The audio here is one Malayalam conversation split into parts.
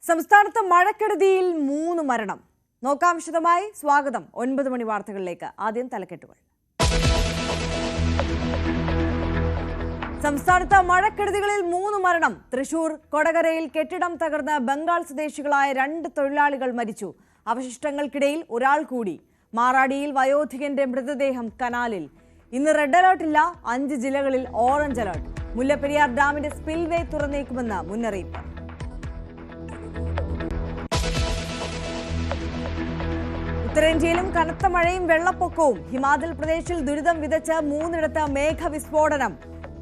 സംസ്ഥാനത്ത് മഴക്കെടുതിയിൽ 3 മരണം. നോക്കാം വിശദമായി. സ്വാഗതം 9 മണി വാർത്തകളിലേക്ക്. ആദ്യം തലക്കെട്ടുകൾ. സംസ്ഥാനത്ത് മഴക്കെടുതികളിൽ 3 മരണം. തൃശൂർ കൊടകരയിൽ കെട്ടിടം തകർന്ന് ബംഗാൾ സ്വദേശികളായ 2 തൊഴിലാളികൾ മരിച്ചു. അവശിഷ്ടങ്ങൾക്കിടയിൽ ഒരാൾ കൂടി. മാറാടിയിൽ വയോധികന്റെ മൃതദേഹം കനാലിൽ. ഇന്ന് റെഡ് അലർട്ട് ഇല്ല. 5 ജില്ലകളിൽ ഓറഞ്ച് അലർട്ട്. മുല്ലപ്പെരിയാർ ഡാമിന്റെ സ്പിൽവേ തുറന്നേക്കുമെന്ന് മുന്നറിയിപ്പ്. ഉത്തരേന്ത്യയിലും കനത്ത മഴയും വെള്ളപ്പൊക്കവും. ഹിമാചൽ പ്രദേശിൽ ദുരിതം വിതച്ച് 3ഇടത്ത് മേഘവിസ്ഫോടനം.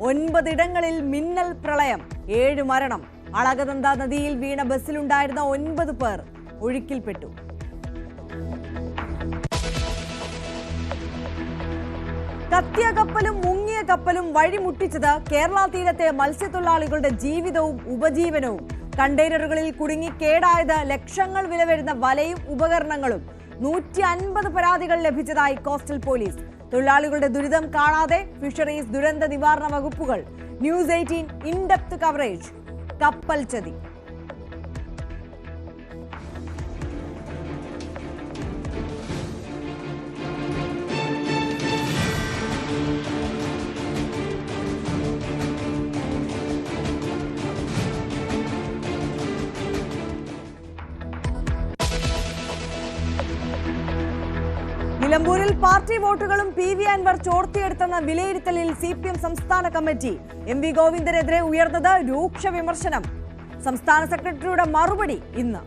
9 ഇടങ്ങളിൽ മിന്നൽ പ്രളയം. 7 മരണം. അളകനന്ദ നദിയിൽ വീണ ബസ്സിലുണ്ടായിരുന്ന 9 പേർ ഒഴുക്കിൽപ്പെട്ടു. കത്തിയ കപ്പലും മുങ്ങിയ കപ്പലും വഴിമുട്ടിച്ചത് കേരള തീരത്തെ മത്സ്യത്തൊഴിലാളികളുടെ ജീവിതവും ഉപജീവനവും. കണ്ടെയ്നറുകളിൽ കുടുങ്ങി കേടായത് ലക്ഷങ്ങൾ വില വരുന്ന വലയും ഉപകരണങ്ങളും. 150 പരാതികൾ ലഭിച്ചതായി കോസ്റ്റൽ പോലീസ്. തൊഴിലാളികളുടെ ദുരിതം കാണാതെ ഫിഷറീസ് ദുരന്ത നിവാരണ വകുപ്പുകൾ. News 18 in-depth coverage. കപ്പൽ ചതി. നിലമ്പൂരിൽ പാർട്ടി വോട്ടുകളും PV അൻവർ ചോർത്തിയെടുത്തെന്ന വിലയിരുത്തലിൽ CPM സംസ്ഥാന കമ്മിറ്റി. MV ഗോവിന്ദനെതിരെ ഉയർന്നത് രൂക്ഷ വിമർശനം. സംസ്ഥാന സെക്രട്ടറിയുടെ മറുപടി ഇന്ന്.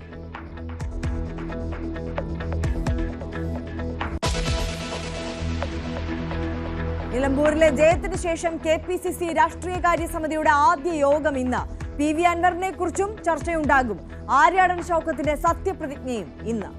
നിലമ്പൂരിലെ ജയത്തിന് ശേഷം KPCC രാഷ്ട്രീയകാര്യ സമിതിയുടെ ആദ്യ യോഗം ഇന്ന്. PV അൻവറിനെ കുറിച്ചും ചർച്ചയുണ്ടാകും. ആര്യാടൻ ഷൗക്കത്തിന്റെ സത്യപ്രതിജ്ഞയും ഇന്ന്.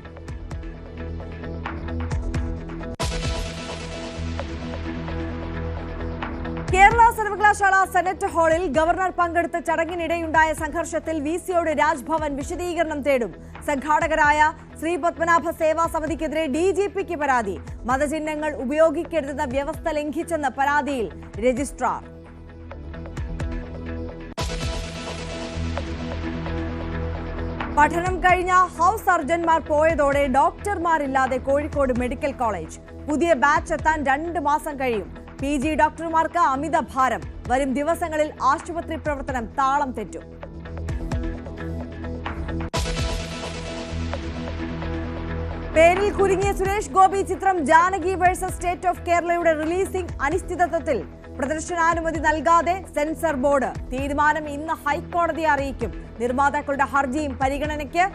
കേരള സർവകലാശാല സെനറ്റ് ഹാളിൽ ഗവർണർ പങ്കെടുത്ത ചടങ്ങിനിടെയുണ്ടായ സംഘർഷത്തിൽ VCയോട് രാജ്ഭവൻ വിശദീകരണം തേടും. സംഘാടകരായ ശ്രീ പത്മനാഭ സേവാ സമിതിക്കെതിരെ DGPക്ക് പരാതി. മതചിഹ്നങ്ങൾ ഉപയോഗിക്കരുതെന്ന വ്യവസ്ഥ ലംഘിച്ചെന്ന പരാതിയിൽ രജിസ്ട്രാർ. പഠനം കഴിഞ്ഞ ഹൗസ് സർജൻമാർ പോയതോടെ ഡോക്ടർമാരില്ലാതെ കോഴിക്കോട് മെഡിക്കൽ കോളേജ്. പുതിയ ബാച്ച് എത്താൻ 2 മാസം കഴിയും. PG ഡോക്ടർമാർക്ക് അമിത ഭാരം. വരും ദിവസങ്ങളിൽ ആശുപത്രി പ്രവർത്തനം താളം തെറ്റും. പേരിൽ കുരുങ്ങിയ സുരേഷ് ഗോപി ചിത്രം ജാനകി വേഴ്സസ് സ്റ്റേറ്റ് ഓഫ് കേരളയുടെ റിലീസിംഗ് അനിശ്ചിതത്വത്തിൽ. പ്രദർശനാനുമതി നൽകാതെ സെൻസർ ബോർഡ്. തീരുമാനം ഇന്ന് ഹൈക്കോടതിയെ അറിയിക്കും. നിർമ്മാതാക്കളുടെ ഹർജിയും പരിഗണനയ്ക്ക്.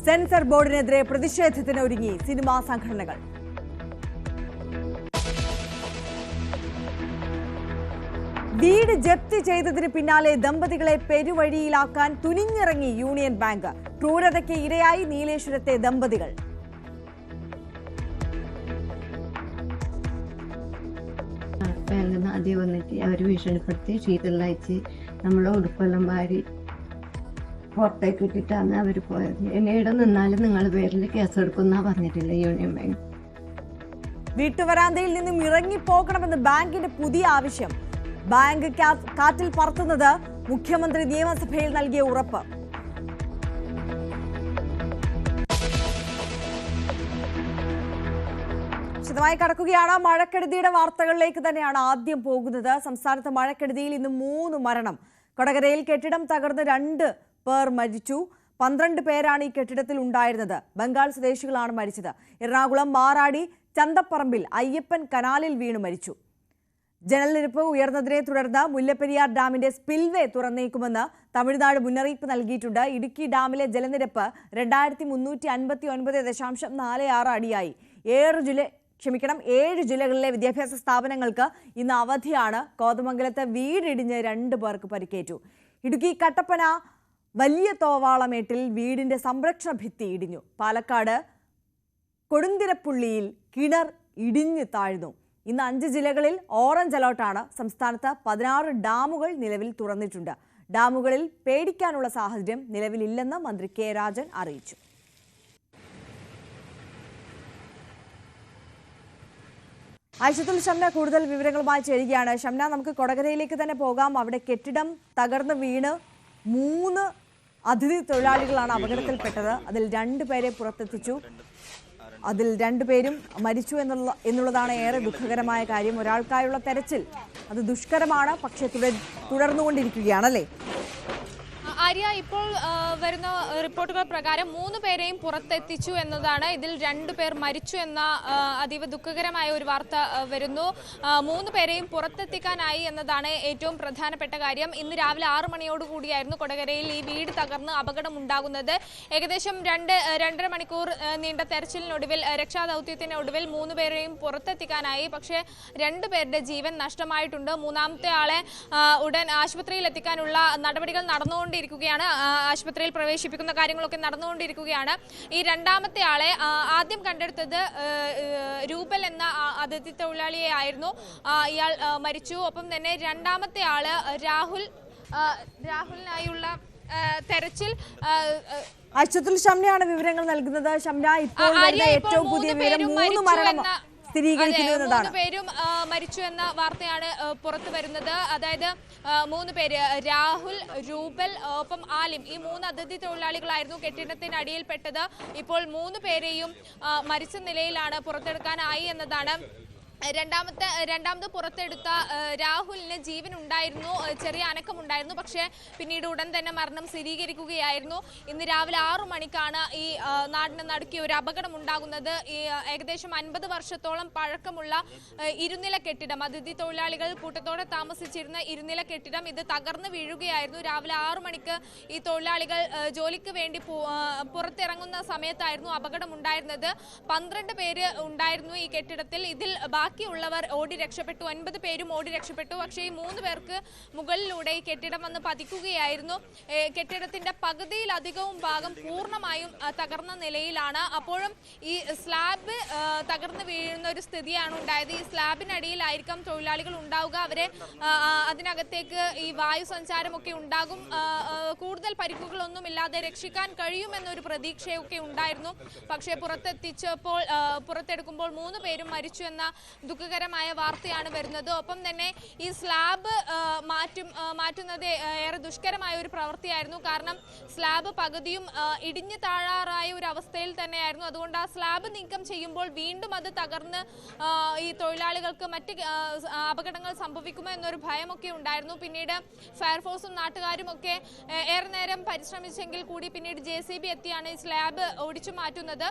സെൻസർ ബോർഡിനെതിരെ പ്രതിഷേധത്തിന് ഒരുങ്ങി സിനിമാ സംഘടനകൾ. വീട് ജപ്തി ചെയ്തതിന് പിന്നാലെ ദമ്പതികളെ പെരുവഴിയിലാക്കാൻ തുനിഞ്ഞിറങ്ങി യൂണിയൻ ബാങ്ക്. ക്രൂരതയ്ക്ക് ഇരയായി നീലേശ്വരത്തെ ദമ്പതികൾ. ബാങ്കിൽ നിന്ന് ആദ്യം വന്നിട്ട് അവർ ഭീഷണിപ്പെടുത്തി ഷീറ്റെല്ലാം നമ്മളെ ഉടുപ്പെല്ലാം വാരി പുറത്തേക്ക് ഇട്ടിട്ടാണ് അവർ പോയത്. എന്നേടെ നിന്നാലും നിങ്ങളുടെ പേരിൽ കേസെടുക്കുന്ന പറഞ്ഞിട്ടില്ല യൂണിയൻ ബാങ്ക്. വീട്ടുവരാന്തയിൽ നിന്നും ഇറങ്ങിപ്പോകണമെന്ന് ബാങ്കിന്റെ പുതിയ ആവശ്യം. ബാങ്ക് കാറ്റിൽ പറത്തുന്നത് മുഖ്യമന്ത്രി നിയമസഭയിൽ നൽകിയ ഉറപ്പ്. വിശദമായി കടക്കുകയാണ്. മഴക്കെടുതിയുടെ വാർത്തകളിലേക്ക് തന്നെയാണ് ആദ്യം പോകുന്നത്. സംസ്ഥാനത്ത് മഴക്കെടുതിയിൽ ഇന്ന് 3 മരണം. കൊടകരയിൽ കെട്ടിടം തകർന്ന് 2 പേർ മരിച്ചു. 12 പേരാണ് ഈ കെട്ടിടത്തിൽ ഉണ്ടായിരുന്നത്. ബംഗാൾ സ്വദേശികളാണ് മരിച്ചത്. എറണാകുളം മാറാടി ചന്തപ്പറമ്പിൽ അയ്യപ്പൻ കനാലിൽ വീണ് മരിച്ചു. ജലനിരപ്പ് ഉയർന്നതിനെ തുടർന്ന് മുല്ലപ്പെരിയാർ ഡാമിന്റെ സ്പിൽവേ തുറന്നേക്കുമെന്ന് തമിഴ്നാട് മുന്നറിയിപ്പ് നൽകിയിട്ടുണ്ട്. ഇടുക്കി ഡാമിലെ ജലനിരപ്പ് 2359.46 അടിയായി. 7 ജില്ലകളിലെ വിദ്യാഭ്യാസ സ്ഥാപനങ്ങൾക്ക് ഇന്ന് അവധിയാണ്. കോതമംഗലത്ത് വീടിടിഞ്ഞ് 2 പേർക്ക് പരിക്കേറ്റു. ഇടുക്കി കട്ടപ്പന വലിയ തോവാളമേട്ടിൽ വീടിന്റെ സംരക്ഷണ ഭിത്തി ഇടിഞ്ഞു. പാലക്കാട് കൊടുന്തിരപ്പുള്ളിയിൽ കിണർ ഇടിഞ്ഞു താഴ്ന്നു. ഇന്ന് 5 ജില്ലകളിൽ ഓറഞ്ച് അലർട്ടാണ്. സംസ്ഥാനത്ത് 16 ഡാമുകൾ നിലവിൽ തുറന്നിട്ടുണ്ട്. ഡാമുകളിൽ പേടിക്കാനുള്ള സാഹചര്യം നിലവിലില്ലെന്ന് മന്ത്രി കെ രാജൻ അറിയിച്ചു. ആയിഷത്തുൽ ഷംന കൂടുതൽ വിവരങ്ങളുമായി ചേരുകയാണ്. ഷംന, നമുക്ക് കൊടകരയിലേക്ക് തന്നെ പോകാം. അവിടെ കെട്ടിടം തകർന്ന് വീണ് 3 അതിഥി തൊഴിലാളികളാണ് അപകടത്തിൽപ്പെട്ടത്. അതിൽ 2 പേരെ പുറത്തെത്തിച്ചു. അതിൽ 2 പേരും മരിച്ചു എന്നുള്ളതാണ് ഏറെ ദുഃഖകരമായ കാര്യം. ഒരാൾക്കായുള്ള തെരച്ചിൽ അത് ദുഷ്കരമാണ്, പക്ഷേ തുടർന്നുകൊണ്ടിരിക്കുകയാണല്ലേ? ആര്യ, ഇപ്പോൾ വരുന്ന റിപ്പോർട്ടുകൾ പ്രകാരം 3 പേരെയും പുറത്തെത്തിച്ചു എന്നതാണ്. ഇതിൽ 2 പേർ മരിച്ചു എന്ന അതീവ ദുഃഖകരമായ ഒരു വാർത്ത വരുന്നു. 3 പേരെയും പുറത്തെത്തിക്കാനായി എന്നതാണ് ഏറ്റവും പ്രധാനപ്പെട്ട കാര്യം. ഇന്ന് രാവിലെ 6 മണിയോടുകൂടിയായിരുന്നു കൊടകരയിൽ ഈ വീട് തകർന്ന് അപകടമുണ്ടാകുന്നത്. ഏകദേശം 2-2.5 മണിക്കൂർ നീണ്ട തെരച്ചിലിനൊടുവിൽ, രക്ഷാദൗത്യത്തിനൊടുവിൽ 3 പേരെയും പുറത്തെത്തിക്കാനായി. പക്ഷേ 2 പേരുടെ ജീവൻ നഷ്ടമായിട്ടുണ്ട്. മൂന്നാമത്തെ ആളെ ഉടൻ ആശുപത്രിയിൽ എത്തിക്കാനുള്ള നടപടികൾ നടന്നുകൊണ്ടിരിക്കുകയാണ്. ആശുപത്രിയിൽ പ്രവേശിപ്പിക്കുന്ന കാര്യങ്ങളൊക്കെ നടന്നുകൊണ്ടിരിക്കുകയാണ്. ഈ 2ാമത്തെ ആളെ ആദ്യം കണ്ടെടുത്തത് രൂപൽ എന്ന അതിഥി തൊഴിലാളിയെ ആയിരുന്നു. ഇയാൾ മരിച്ചു. ഒപ്പം തന്നെ 2ാമത്തെ ആള് രാഹുലിനായുള്ള തെരച്ചിൽ ഷംനയാണ് വിവരങ്ങൾ നൽകുന്നത്. ഷംന, ഇപ്പോൾ ഏറ്റവും പുതിയ വിവരം 3 മരണം സ്ഥിരീകരിക്കുന്നതാണ്. 3 പേരും മരിച്ചു എന്ന വാർത്തയാണ് പുറത്തു വരുന്നത്. അതായത് 3 പേര്, രാഹുൽ, രൂപൽ, ഒപ്പം ആലിം, ഈ 3 അതിഥി തൊഴിലാളികളായിരുന്നു കെട്ടിടത്തിനടിയിൽപ്പെട്ടത്. ഇപ്പോൾ 3 പേരെയും മരിച്ച നിലയിലാണ് പുറത്തെടുക്കാനായി എന്നതാണ്. രണ്ടാമത് പുറത്തെടുത്ത രാഹുലിന് ജീവൻ ഉണ്ടായിരുന്നു, ചെറിയ അനക്കമുണ്ടായിരുന്നു. പക്ഷേ പിന്നീട് ഉടൻ തന്നെ മരണം സ്ഥിരീകരിക്കുകയായിരുന്നു. ഇന്ന് രാവിലെ 6 മണിക്കാണ് ഈ നാടിന് നടുക്കിയ ഒരു അപകടം ഉണ്ടാകുന്നത്. ഈ ഏകദേശം 50 വർഷത്തോളം പഴക്കമുള്ള ഇരുനില കെട്ടിടം, അതിഥി തൊഴിലാളികൾ കൂട്ടത്തോടെ താമസിച്ചിരുന്ന ഇരുനില കെട്ടിടം, ഇത് തകർന്നു വീഴുകയായിരുന്നു. രാവിലെ 6 മണിക്ക് ഈ തൊഴിലാളികൾ ജോലിക്ക് വേണ്ടി പുറത്തിറങ്ങുന്ന സമയത്തായിരുന്നു അപകടം ഉണ്ടായിരുന്നത്. 12 പേര് ഉണ്ടായിരുന്നു ഈ കെട്ടിടത്തിൽ. ഇതിൽ ബാക്കിയുള്ളവർ ഓടി രക്ഷപ്പെട്ടു. 9 പേരും ഓടി രക്ഷപ്പെട്ടു. പക്ഷേ ഈ 3 പേർക്ക് മുകളിലൂടെ ഈ കെട്ടിടം വന്ന് പതിക്കുകയായിരുന്നു. കെട്ടിടത്തിന്റെ പകുതിയിലധികവും ഭാഗം പൂർണ്ണമായും തകർന്ന നിലയിലാണ്. അപ്പോഴും ഈ സ്ലാബ് തകർന്നു വീഴുന്ന ഒരു സ്ഥിതിയാണ് ഉണ്ടായത്. ഈ സ്ലാബിനടിയിലായിരിക്കാം തൊഴിലാളികൾ ഉണ്ടാവുക. അവരെ അതിനകത്തേക്ക് ഈ വായു സഞ്ചാരമൊക്കെ ഉണ്ടാകും. കൂടുതൽ പരിക്കുകളൊന്നുമില്ലാതെ രക്ഷിക്കാൻ കഴിയുമെന്നൊരു പ്രതീക്ഷയൊക്കെ ഉണ്ടായിരുന്നു. പക്ഷേ പുറത്തെടുക്കുമ്പോൾ 3 പേരും മരിച്ചു എന്ന ദുഃഖകരമായ വാർത്തയാണ് വരുന്നത്. ഒപ്പം തന്നെ ഈ സ്ലാബ് മാറ്റുന്നത് ഏറെ ദുഷ്കരമായ ഒരു പ്രവൃത്തിയായിരുന്നു. കാരണം സ്ലാബ് പകുതിയും ഇടിഞ്ഞു താഴാറായ ഒരു അവസ്ഥയിൽ തന്നെയായിരുന്നു. അതുകൊണ്ട് ആ സ്ലാബ് നീക്കം ചെയ്യുമ്പോൾ വീണ്ടും അത് തകർന്ന് ഈ തൊഴിലാളികൾക്ക് മറ്റ് അപകടങ്ങൾ സംഭവിക്കുമോ എന്നൊരു ഭയമൊക്കെ ഉണ്ടായിരുന്നു. പിന്നീട് ഫയർഫോഴ്സും നാട്ടുകാരും ഒക്കെ ഏറെ നേരം പരിശ്രമിച്ചെങ്കിൽ കൂടി പിന്നീട് JCB എത്തിയാണ് ഈ സ്ലാബ് ഒടിച്ചു മാറ്റുന്നത്.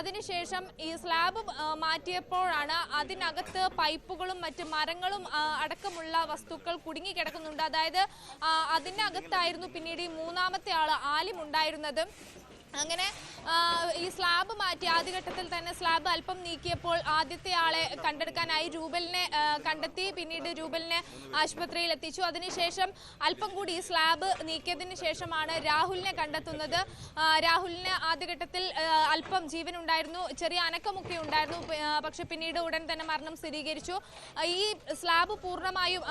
അതിനുശേഷം ഈ സ്ലാബ് മാറ്റിയപ്പോഴാണ് അതിനകത്ത് പൈപ്പുകളും മറ്റ് മരങ്ങളും അടക്കമുള്ള വസ്തുക്കൾ കുടുങ്ങിക്കിടക്കുന്നുണ്ട്. അതായത് അതിനകത്തായിരുന്നു പിന്നീട് ഈ 3ാമത്തെ ആള് ആലിം ഉണ്ടായിരുന്നത്. അങ്ങനെ ഈ സ്ലാബ് മാറ്റി ആദ്യഘട്ടത്തിൽ തന്നെ സ്ലാബ് അല്പം നീക്കിയപ്പോൾ ആദ്യത്തെ ആളെ കണ്ടെടുക്കാനായി രൂപലിനെ കണ്ടെത്തി. പിന്നീട് രൂപലിനെ ആശുപത്രിയിൽ എത്തിച്ചു. അതിനുശേഷം അല്പം കൂടി ഈ സ്ലാബ് നീക്കിയതിന് ശേഷമാണ് രാഹുലിനെ കണ്ടെത്തുന്നത്. രാഹുലിന് ആദ്യഘട്ടത്തിൽ അല്പം ജീവൻ ഉണ്ടായിരുന്നു, ചെറിയ അനക്കമൊക്കെ ഉണ്ടായിരുന്നു. പക്ഷെ പിന്നീട് ഉടൻ തന്നെ മരണം സ്ഥിരീകരിച്ചു. ഈ സ്ലാബ് പൂർണ്ണമായും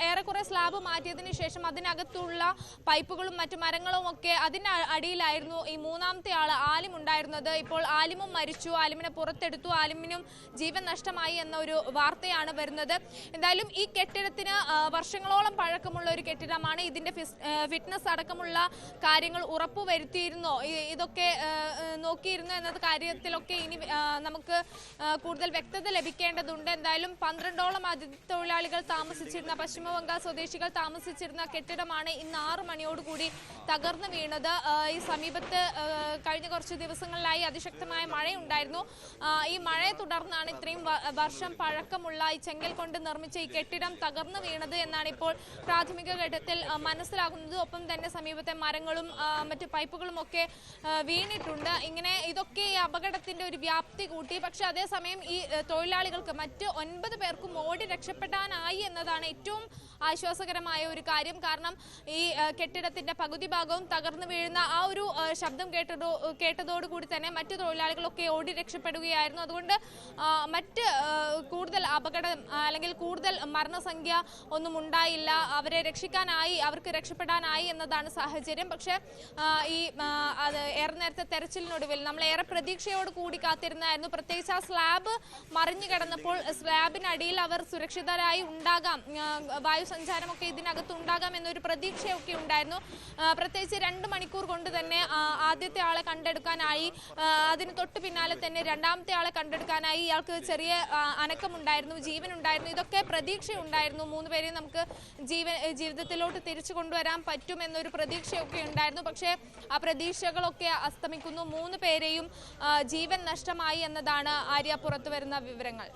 ഏറെക്കുറെ സ്ലാബ് മാറ്റിയതിന് ശേഷം അതിനകത്തുള്ള പൈപ്പുകളും മറ്റു മരങ്ങളും ഒക്കെ അതിന് അടിയിലായിരുന്നു ഈ 3ാമത്തെ ആള് ആലിം ഉണ്ടായിരുന്നത്. ഇപ്പോൾ ആലിമും മരിച്ചു. ആലിമിനെ പുറത്തെടുത്തു. ആലിമിനും ജീവൻ നഷ്ടമായി എന്ന ഒരു വാർത്തയാണ് വരുന്നത്. എന്തായാലും ഈ കെട്ടിടത്തിന് വർഷങ്ങളോളം പഴക്കമുള്ള ഒരു കെട്ടിടമാണ്. ഇതിന്റെ ഫിറ്റ്നസ് അടക്കമുള്ള കാര്യങ്ങൾ ഉറപ്പുവരുത്തിയിരുന്നോ, ഇതൊക്കെ നോക്കിയിരുന്നു എന്ന കാര്യത്തിലൊക്കെ ഇനി നമുക്ക് കൂടുതൽ വ്യക്തത ലഭിക്കേണ്ടതുണ്ട്. എന്തായാലും 12ഓളം അതിഥി തൊഴിലാളികൾ താമസിച്ചിരുന്ന, പശ്ചിമബംഗാൾ സ്വദേശികൾ താമസിച്ചിരുന്ന കെട്ടിടമാണ് ഇന്ന് 6 മണിയോടുകൂടി തകർന്നു വീണത്. ഈ സമീപത്ത് കഴിഞ്ഞ കുറച്ച് ദിവസങ്ങളിലായി അതിശക്തമായ മഴയുണ്ടായിരുന്നു. ഈ മഴയെ തുടർന്നാണ് ഇത്രയും വർഷം പഴക്കമുള്ള ഈ ചെങ്കൽ കൊണ്ട് നിർമ്മിച്ച ഈ കെട്ടിടം തകർന്നു വീണത് എന്നാണ് ഇപ്പോൾ പ്രാഥമിക ഘട്ടത്തിൽ മനസ്സിലാകുന്നത്. ഒപ്പം തന്നെ സമീപത്തെ മരങ്ങളും മറ്റു പൈപ്പുകളും ഒക്കെ വീണിട്ടുണ്ട്. ഇതൊക്കെ ഈ അപകടത്തിന്റെ ഒരു വ്യാപ്തി കൂട്ടി. പക്ഷെ അതേസമയം ഈ തൊഴിലാളികൾക്ക് മറ്റ് 9 പേർക്കും ഓടി രക്ഷപ്പെടാനായി എന്നതാണ് ഏറ്റവും ആശ്വാസകരമായ ഒരു കാര്യം. കാരണം ഈ കെട്ടിടത്തിന്റെ പകുതി ഭാഗവും തകർന്നു വീഴുന്ന ആ ഒരു ശബ്ദം കേട്ടതോടുകൂടി തന്നെ മറ്റു തൊഴിലാളികളൊക്കെ ഓടി രക്ഷപ്പെടുകയായിരുന്നു. അതുകൊണ്ട് മറ്റ് കൂടുതൽ അപകടം അല്ലെങ്കിൽ കൂടുതൽ മരണസംഖ്യ ഒന്നും ഉണ്ടായില്ല. അവരെ രക്ഷിക്കാനായി, അവർക്ക് രക്ഷപ്പെടാനായി എന്നതാണ് സാഹചര്യം. പക്ഷേ അത് ഏറെ നേരത്തെ തെരച്ചിലിനൊടുവിൽ നമ്മൾ ഏറെ പ്രതീക്ഷയോട് കൂടി കാത്തിരുന്നായിരുന്നു. പ്രത്യേകിച്ച് ആ സ്ലാബ് മറിഞ്ഞു കിടന്നപ്പോൾ സ്ലാബിനടിയിൽ അവർ സുരക്ഷിതരായി ഉണ്ടാകാം, വായു സഞ്ചാരമൊക്കെ ഇതിനകത്ത് ഉണ്ടാകാം എന്നൊരു പ്രതീക്ഷയൊക്കെ ഉണ്ടായിരുന്നു. പ്രത്യേകിച്ച് 2 മണിക്കൂർ കൊണ്ട് തന്നെ ആദ്യത്തെ ആളെ കണ്ടെടുക്കാനായി, അതിന് തൊട്ട് പിന്നാലെ തന്നെ രണ്ടാമത്തെ ആളെ കണ്ടെടുക്കാനായി. ഇയാൾക്ക് ചെറിയ അനക്കമുണ്ടായിരുന്നു, ജീവനുണ്ടായിരുന്നു, ഇതൊക്കെ പ്രതീക്ഷയുണ്ടായിരുന്നു. 3 പേരെയും നമുക്ക് ജീവിതത്തിലോട്ട് തിരിച്ചു കൊണ്ടുവരാൻ പറ്റുമെന്നൊരു പ്രതീക്ഷയൊക്കെ ഉണ്ടായിരുന്നു. പക്ഷേ ആ പ്രതീക്ഷകളൊക്കെ അസ്തമിക്കുന്നു. 3 പേരെയും ജീവൻ നഷ്ടമായി എന്നതാണ് ആര്യ പുറത്തു വരുന്ന വിവരങ്ങൾ.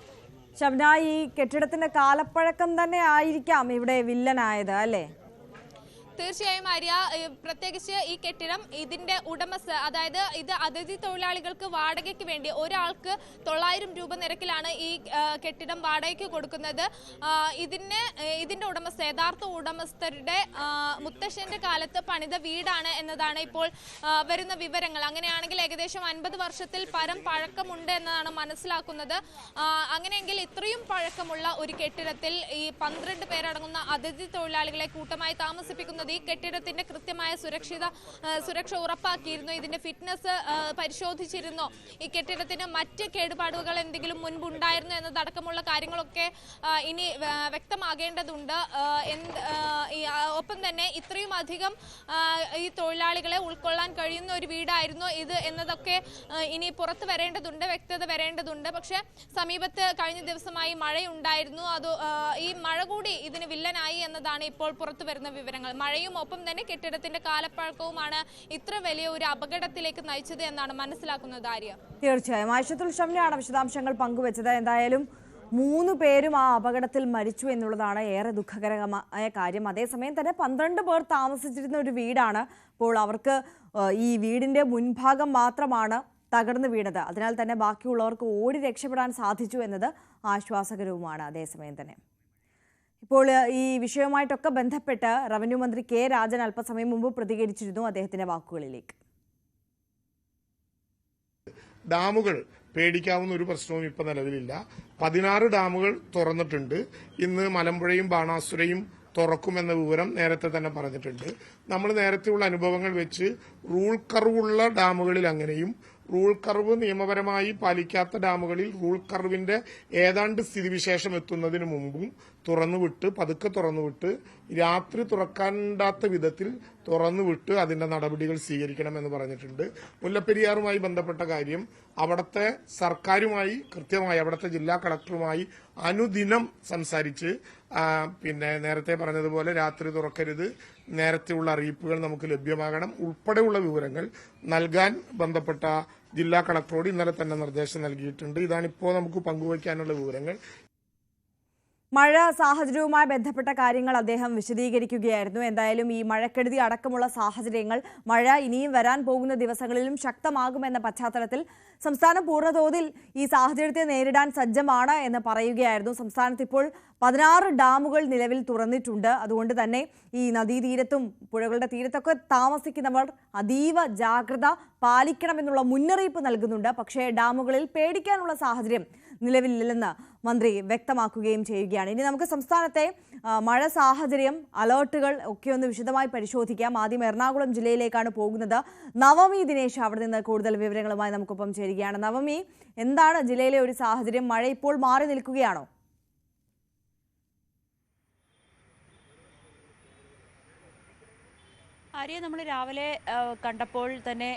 ശബ്ന, ഈ കെട്ടിടത്തിന്റെ കാലപ്പഴക്കം തന്നെ ആയിരിക്കാം ഇവിടെ വില്ലനായത് അല്ലേ? തീർച്ചയായും ആര്യ, പ്രത്യേകിച്ച് ഈ കെട്ടിടം ഇതിന്റെ ഉടമസ്ഥ, അതായത് ഇത് അതിഥി തൊഴിലാളികൾക്ക് വാടകയ്ക്ക് വേണ്ടി ഒരാൾക്ക് 900 രൂപ നിരക്കിലാണ് ഈ കെട്ടിടം വാടകയ്ക്ക് കൊടുക്കുന്നത്. ഇതിന്റെ ഉടമസ്ഥ, യഥാർത്ഥ ഉടമസ്ഥരുടെ മുത്തശ്ശന്റെ കാലത്ത് പണിത വീടാണ് എന്നതാണ് ഇപ്പോൾ വരുന്ന വിവരങ്ങൾ. അങ്ങനെയാണെങ്കിൽ ഏകദേശം 50 വർഷത്തിൽ പരം പഴക്കമുണ്ട് എന്നതാണ് മനസ്സിലാക്കുന്നത്. അങ്ങനെയെങ്കിൽ ഇത്രയും പഴക്കമുള്ള ഒരു കെട്ടിടത്തിൽ ഈ 12 പേരടങ്ങുന്ന അതിഥി തൊഴിലാളികളെ കൂട്ടമായി താമസിപ്പിക്കുന്നത് ഈ കെട്ടിടത്തിന്റെ കൃത്യമായ സുരക്ഷ ഉറപ്പാക്കിയിരുന്നു. ഇതിന്റെ ഫിറ്റ്നസ് പരിശോധിച്ചിരുന്നു. ഈ കെട്ടിടത്തിന് മറ്റ് കേടുപാടുകൾ എന്തെങ്കിലും മുൻപുണ്ടായിരുന്നു എന്നതടക്കമുള്ള കാര്യങ്ങളൊക്കെ ഇനി വ്യക്തമാകേണ്ടതുണ്ട്. ഒപ്പം തന്നെ ഇത്രയും അധികം ഈ തൊഴിലാളികളെ ഉൾക്കൊള്ളാൻ കഴിയുന്ന ഒരു വീടായിരുന്നു ഇത് എന്നതൊക്കെ ഇനി പുറത്തു വരേണ്ടതുണ്ട്, വ്യക്തത വരേണ്ടതുണ്ട്. പക്ഷെ സമീപത്ത് കഴിഞ്ഞ ദിവസമായി മഴയുണ്ടായിരുന്നു. ഈ മഴ കൂടി ഇതിന് വില്ലനായി എന്നതാണ് ഇപ്പോൾ പുറത്തു വരുന്ന വിവരങ്ങൾ. മഴയും ഒപ്പം തന്നെ കെട്ടിടത്തിന്റെ കാലപ്പഴക്കവുമാണ് ഇത്ര വലിയ ഒരു അപകടത്തിലേക്ക് നയിച്ചത് എന്നാണ് മനസ്സിലാക്കുന്നത്. ആര്യ, തീർച്ചയായും ആയിഷത്തുൽ ഷംനയാണ് വിശദാംശങ്ങൾ പങ്കുവച്ചത്. എന്തായാലും 3 പേരും ആ അപകടത്തിൽ മരിച്ചു എന്നുള്ളതാണ് ഏറെ ദുഃഖകരമായ കാര്യം. അതേസമയം തന്നെ 12 പേർ താമസിച്ചിരുന്ന ഒരു വീടാണ്. അപ്പോൾ അവർക്ക് ഈ വീടിന്റെ മുൻഭാഗം മാത്രമാണ് തകർന്നു വീണത്. അതിനാൽ തന്നെ ബാക്കിയുള്ളവർക്ക് ഓടി രക്ഷപ്പെടാൻ സാധിച്ചു എന്നത് ആശ്വാസകരവുമാണ്. അതേസമയം തന്നെ ഇപ്പോൾ ഈ വിഷയവുമായിട്ടൊക്കെ ബന്ധപ്പെട്ട് റവന്യൂ മന്ത്രി കെ രാജൻ അല്പസമയം മുമ്പ് പ്രതികരിച്ചിരുന്നു. അദ്ദേഹത്തിന്റെ വാക്കുകളിലേക്ക്. ഡാമുകൾ പേടിക്കാവുന്ന ഒരു പ്രശ്നവും ഇപ്പൊ നിലവിലില്ല. 16 ഡാമുകൾ തുറന്നിട്ടുണ്ട്. ഇന്ന് മലമ്പുഴയും ബാണാസുരയും തുറക്കുമെന്ന വിവരം നേരത്തെ തന്നെ പറഞ്ഞിട്ടുണ്ട്. നമ്മൾ നേരത്തെയുള്ള അനുഭവങ്ങൾ വെച്ച് റൂൾ കർവുള്ള ഡാമുകളിൽ അങ്ങനെയും റൂൾ കർവ് നിയമപരമായി പാലിക്കാത്ത ഡാമുകളിൽ റൂൾ കർവിന്റെ ഏതാണ്ട് സ്ഥിതിവിശേഷം എത്തുന്നതിന് മുമ്പും പതുക്കെ തുറന്നുവിട്ട് രാത്രി തുറക്കാണ്ടാത്ത വിധത്തിൽ തുറന്നുവിട്ട് അതിന്റെ നടപടികൾ സ്വീകരിക്കണമെന്ന് പറഞ്ഞിട്ടുണ്ട്. മുല്ലപ്പെരിയാറുമായി ബന്ധപ്പെട്ട കാര്യം അവിടുത്തെ സർക്കാരുമായി കൃത്യമായി അവിടുത്തെ ജില്ലാ കളക്ടറുമായി അനുദിനം സംസാരിച്ച് നേരത്തെ പറഞ്ഞതുപോലെ രാത്രി തുറക്കരുത്, നേരത്തെയുള്ള അറിയിപ്പുകൾ നമുക്ക് ലഭ്യമാകണം ഉൾപ്പെടെയുള്ള വിവരങ്ങൾ നൽകാൻ ബന്ധപ്പെട്ട ജില്ലാ കളക്ടറോട് ഇന്നലെ തന്നെ നിർദ്ദേശം നൽകിയിട്ടുണ്ട്. ഇതാണിപ്പോൾ നമുക്ക് പങ്കുവയ്ക്കാനുള്ള വിവരങ്ങൾ. മഴ സാഹചര്യവുമായി ബന്ധപ്പെട്ട കാര്യങ്ങൾ അദ്ദേഹം വിശദീകരിക്കുകയായിരുന്നു. എന്തായാലും ഈ മഴക്കെടുതി അടക്കമുള്ള സാഹചര്യങ്ങൾ മഴ ഇനിയും വരാൻ പോകുന്ന ദിവസങ്ങളിലും ശക്തമാകുമെന്ന പശ്ചാത്തലത്തിൽ സംസ്ഥാനം പൂർണ്ണതോതിൽ ഈ സാഹചര്യത്തെ നേരിടാൻ സജ്ജമാണ് എന്ന് പറയുകയായിരുന്നു. സംസ്ഥാനത്ത് ഇപ്പോൾ 16 ഡാമുകൾ നിലവിൽ തുറന്നിട്ടുണ്ട്. അതുകൊണ്ട് തന്നെ ഈ നദീതീരത്തും പുഴകളുടെ തീരത്തൊക്കെ താമസിക്കുന്നവർ അതീവ ജാഗ്രത പാലിക്കണമെന്നുള്ള മുന്നറിയിപ്പ് നൽകുന്നുണ്ട്. പക്ഷേ ഡാമുകളിൽ പേടിക്കാനുള്ള സാഹചര്യം നിലവിലില്ലെന്ന് മന്ത്രി വ്യക്തമാക്കുകയും ചെയ്യുകയാണ്. ഇനി നമുക്ക് സംസ്ഥാനത്തെ മഴ സാഹചര്യം, അലേർട്ടുകൾ ഒക്കെ ഒന്ന് വിശദമായി പരിശോധിക്കാം. ആദ്യം എറണാകുളം ജില്ലയിലേക്കാണ് പോകുന്നത്. നവമി ദിനേശ് അവിടെ നിന്ന് കൂടുതൽ വിവരങ്ങളുമായി നമുക്കൊപ്പം ചേരുകയാണ്. നവമി, എന്താണ് ജില്ലയിലെ ഒരു സാഹചര്യം? മഴ ഇപ്പോൾ മാറി നിൽക്കുകയാണോ? ആര്യ, നമ്മൾ രാവിലെ കണ്ടപ്പോൾ തന്നെ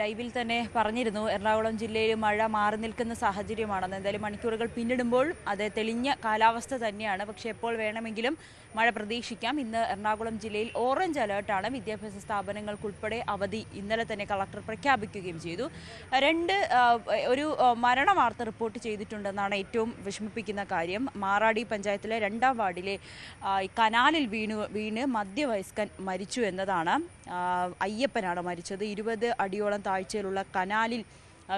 ലൈവിൽ തന്നെ പറഞ്ഞിരുന്നു എറണാകുളം ജില്ലയിൽ മഴ മാറി നിൽക്കുന്ന സാഹചര്യമാണെന്ന്. എന്തായാലും മണിക്കൂറുകൾ പിന്നിടുമ്പോൾ അത് തെളിഞ്ഞ കാലാവസ്ഥ തന്നെയാണ്. പക്ഷേ എപ്പോൾ വേണമെങ്കിലും മഴ പ്രതീക്ഷിക്കാം. ഇന്ന് എറണാകുളം ജില്ലയിൽ ഓറഞ്ച് അലേർട്ടാണ്. വിദ്യാഭ്യാസ സ്ഥാപനങ്ങൾക്കുൾപ്പെടെ അവധി ഇന്നലെ തന്നെ കളക്ടർ പ്രഖ്യാപിക്കുകയും ചെയ്തു. ഒരു മരണ വാർത്ത റിപ്പോർട്ട് ചെയ്തിട്ടുണ്ടെന്നാണ് ഏറ്റവും വിഷമിപ്പിക്കുന്ന കാര്യം. മാറാടി പഞ്ചായത്തിലെ 2ാം വാർഡിലെ കനാലിൽ വീണ് മധ്യവയസ്കൻ മരിച്ചു എന്നതാണ്. അയ്യപ്പനാണ് മരിച്ചത്. 20 അടിയോളം താഴ്ചയിലുള്ള കനാലിൽ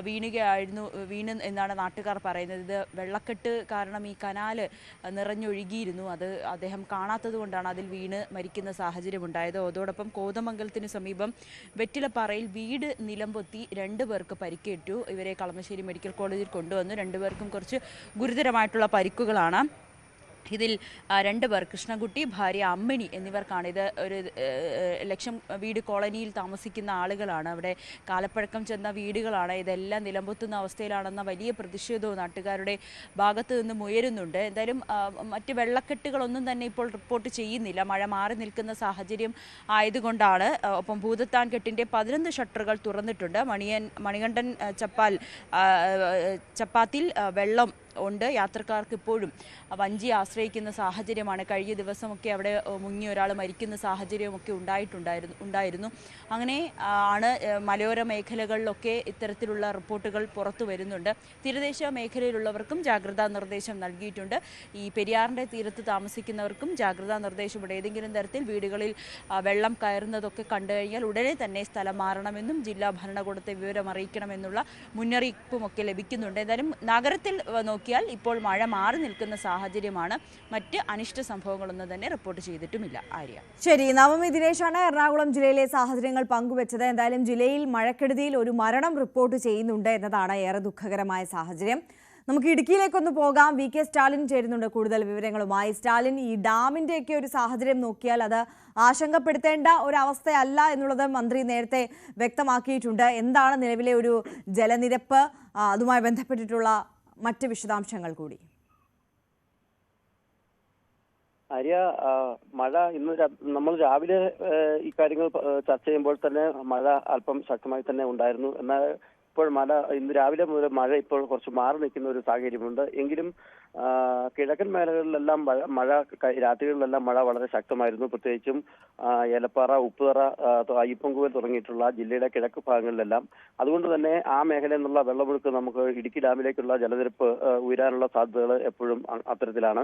വീണ് എന്നാണ് നാട്ടുകാർ പറയുന്നത്. ഇത് വെള്ളക്കെട്ട് കാരണം ഈ കനാല് നിറഞ്ഞൊഴുകിയിരുന്നു. അത് അദ്ദേഹം കാണാത്തത് കൊണ്ടാണ് അതിൽ വീണ് മരിക്കുന്ന സാഹചര്യം ഉണ്ടായത്. അതോടൊപ്പം കോതമംഗലത്തിന് സമീപം വെറ്റിലപ്പാറയിൽ വീട് നിലംപൊത്തി 2 പേർക്ക് പരിക്കേറ്റു. ഇവരെ കളമശ്ശേരി മെഡിക്കൽ കോളേജിൽ കൊണ്ടുവന്നു. 2 പേർക്കും കുറച്ച് ഗുരുതരമായിട്ടുള്ള പരിക്കുകളാണ്. ഇതിൽ 2 പേർ കൃഷ്ണൻകുട്ടി, ഭാര്യ അമ്മിണി എന്നിവർക്കാണ്. ഇത് ഒരു ലക്ഷം വീട് കോളനിയിൽ താമസിക്കുന്ന ആളുകളാണ്. അവിടെ കാലപ്പഴക്കം ചെന്ന വീടുകളാണ്. ഇതെല്ലാം നിലംപൊത്തുന്ന അവസ്ഥയിലാണെന്ന വലിയ പ്രതിഷേധവും നാട്ടുകാരുടെ ഭാഗത്തു നിന്നും ഉയരുന്നുണ്ട്. എന്തായാലും മറ്റ് വെള്ളക്കെട്ടുകളൊന്നും തന്നെ ഇപ്പോൾ റിപ്പോർട്ട് ചെയ്യുന്നില്ല. മഴ മാറി നിൽക്കുന്ന സാഹചര്യം ആയതുകൊണ്ടാണ്. ഒപ്പം ഭൂതത്താൻ കെട്ടിൻ്റെ 11 ഷട്ടറുകൾ തുറന്നിട്ടുണ്ട്. മണികണ്ഠൻ ചപ്പാത്തിൽ വെള്ളം ഉണ്ട്. യാത്രക്കാർക്ക് ഇപ്പോഴും വഞ്ചി ആശ്രയിക്കുന്ന സാഹചര്യമാണ്. കഴിഞ്ഞ ദിവസമൊക്കെ അവിടെ മുങ്ങി ഒരാൾ മരിക്കുന്ന സാഹചര്യമൊക്കെ ഉണ്ടായിരുന്നു. അങ്ങനെ ആണ് മലയോര മേഖലകളിലൊക്കെ ഇത്തരത്തിലുള്ള റിപ്പോർട്ടുകൾ പുറത്തു വരുന്നുണ്ട്. തീരദേശ മേഖലയിലുള്ളവർക്കും ജാഗ്രതാ നിർദ്ദേശം നൽകിയിട്ടുണ്ട്. ഈ പെരിയാറിൻ്റെ തീരത്ത് താമസിക്കുന്നവർക്കും ജാഗ്രതാ നിർദ്ദേശമുണ്ട്. ഏതെങ്കിലും തരത്തിൽ വീടുകളിൽ വെള്ളം കയറുന്നതൊക്കെ കണ്ടു കഴിഞ്ഞാൽ ഉടനെ തന്നെ സ്ഥലം മാറണമെന്നും ജില്ലാ ഭരണകൂടത്തെ വിവരം അറിയിക്കണമെന്നുള്ള മുന്നറിയിപ്പുമൊക്കെ ലഭിക്കുന്നുണ്ട്. എന്തായാലും നഗരത്തിൽ നോക്കിയാൽ ഇപ്പോൾ മഴ മാറി നിൽക്കുന്ന സാഹചര്യമാണ്. മറ്റ് അനിഷ്ട സംഭവങ്ങളൊന്നും തന്നെ റിപ്പോർട്ട് ചെയ്തിട്ടുമില്ല. ആര്യ. ശരി, നവമി ദിനേശാണ് എറണാകുളം ജില്ലയിലെ സാഹചര്യങ്ങൾ പങ്കുവച്ചത്. എന്തായാലും ജില്ലയിൽ മഴക്കെടുതിയിൽ ഒരു മരണം റിപ്പോർട്ട് ചെയ്യുന്നുണ്ട് എന്നതാണ് ഏറെ ദുഃഖകരമായ സാഹചര്യം. നമുക്ക് ഇടുക്കിയിലേക്കൊന്ന് പോകാം. വി കെ സ്റ്റാലിൻ ചേരുന്നുണ്ട് കൂടുതൽ വിവരങ്ങളുമായി. സ്റ്റാലിൻ, ഈ ഡാമിൻ്റെയൊക്കെ ഒരു സാഹചര്യം നോക്കിയാൽ അത് ആശങ്കപ്പെടുത്തേണ്ട ഒരവസ്ഥയല്ല എന്നുള്ളത് മന്ത്രി നേരത്തെ വ്യക്തമാക്കിയിട്ടുണ്ട്. എന്താണ് നിലവിലെ ഒരു ജലനിരപ്പ്? അതുമായി ബന്ധപ്പെട്ടിട്ടുള്ള മറ്റ് വിശദാംശങ്ങൾ കൂടി. ആര്യ, മഴ ഇന്ന് നമ്മൾ രാവിലെ ഈ കാര്യങ്ങൾ ചർച്ച ചെയ്യുമ്പോൾ തന്നെ മഴ അല്പം ശക്തമായി തന്നെ ഉണ്ടായിരുന്നു. എന്നാൽ ഇപ്പോൾ ഇന്ന് രാവിലെ മുതൽ മഴ ഇപ്പോൾ കുറച്ച് മാറി നിൽക്കുന്ന ഒരു സാഹചര്യമുണ്ട്. എങ്കിലും കിഴക്കൻ മേഖലകളിലെല്ലാം മഴ രാത്രികളിലെല്ലാം മഴ വളരെ ശക്തമായിരുന്നു. പ്രത്യേകിച്ചും ഏലപ്പാറ, ഉപ്പുതറ, അയ്യപ്പൻകോവിൽ തുടങ്ങിയിട്ടുള്ള ജില്ലയുടെ കിഴക്ക് ഭാഗങ്ങളിലെല്ലാം. അതുകൊണ്ട് തന്നെ ആ മേഖലയിൽ നിന്നുള്ള വെള്ളമൊഴുക്ക് നമുക്ക് ഇടുക്കി ഡാമിലേക്കുള്ള ജലനിരപ്പ് ഉയരാനുള്ള സാധ്യതകൾ എപ്പോഴും അത്തരത്തിലാണ്.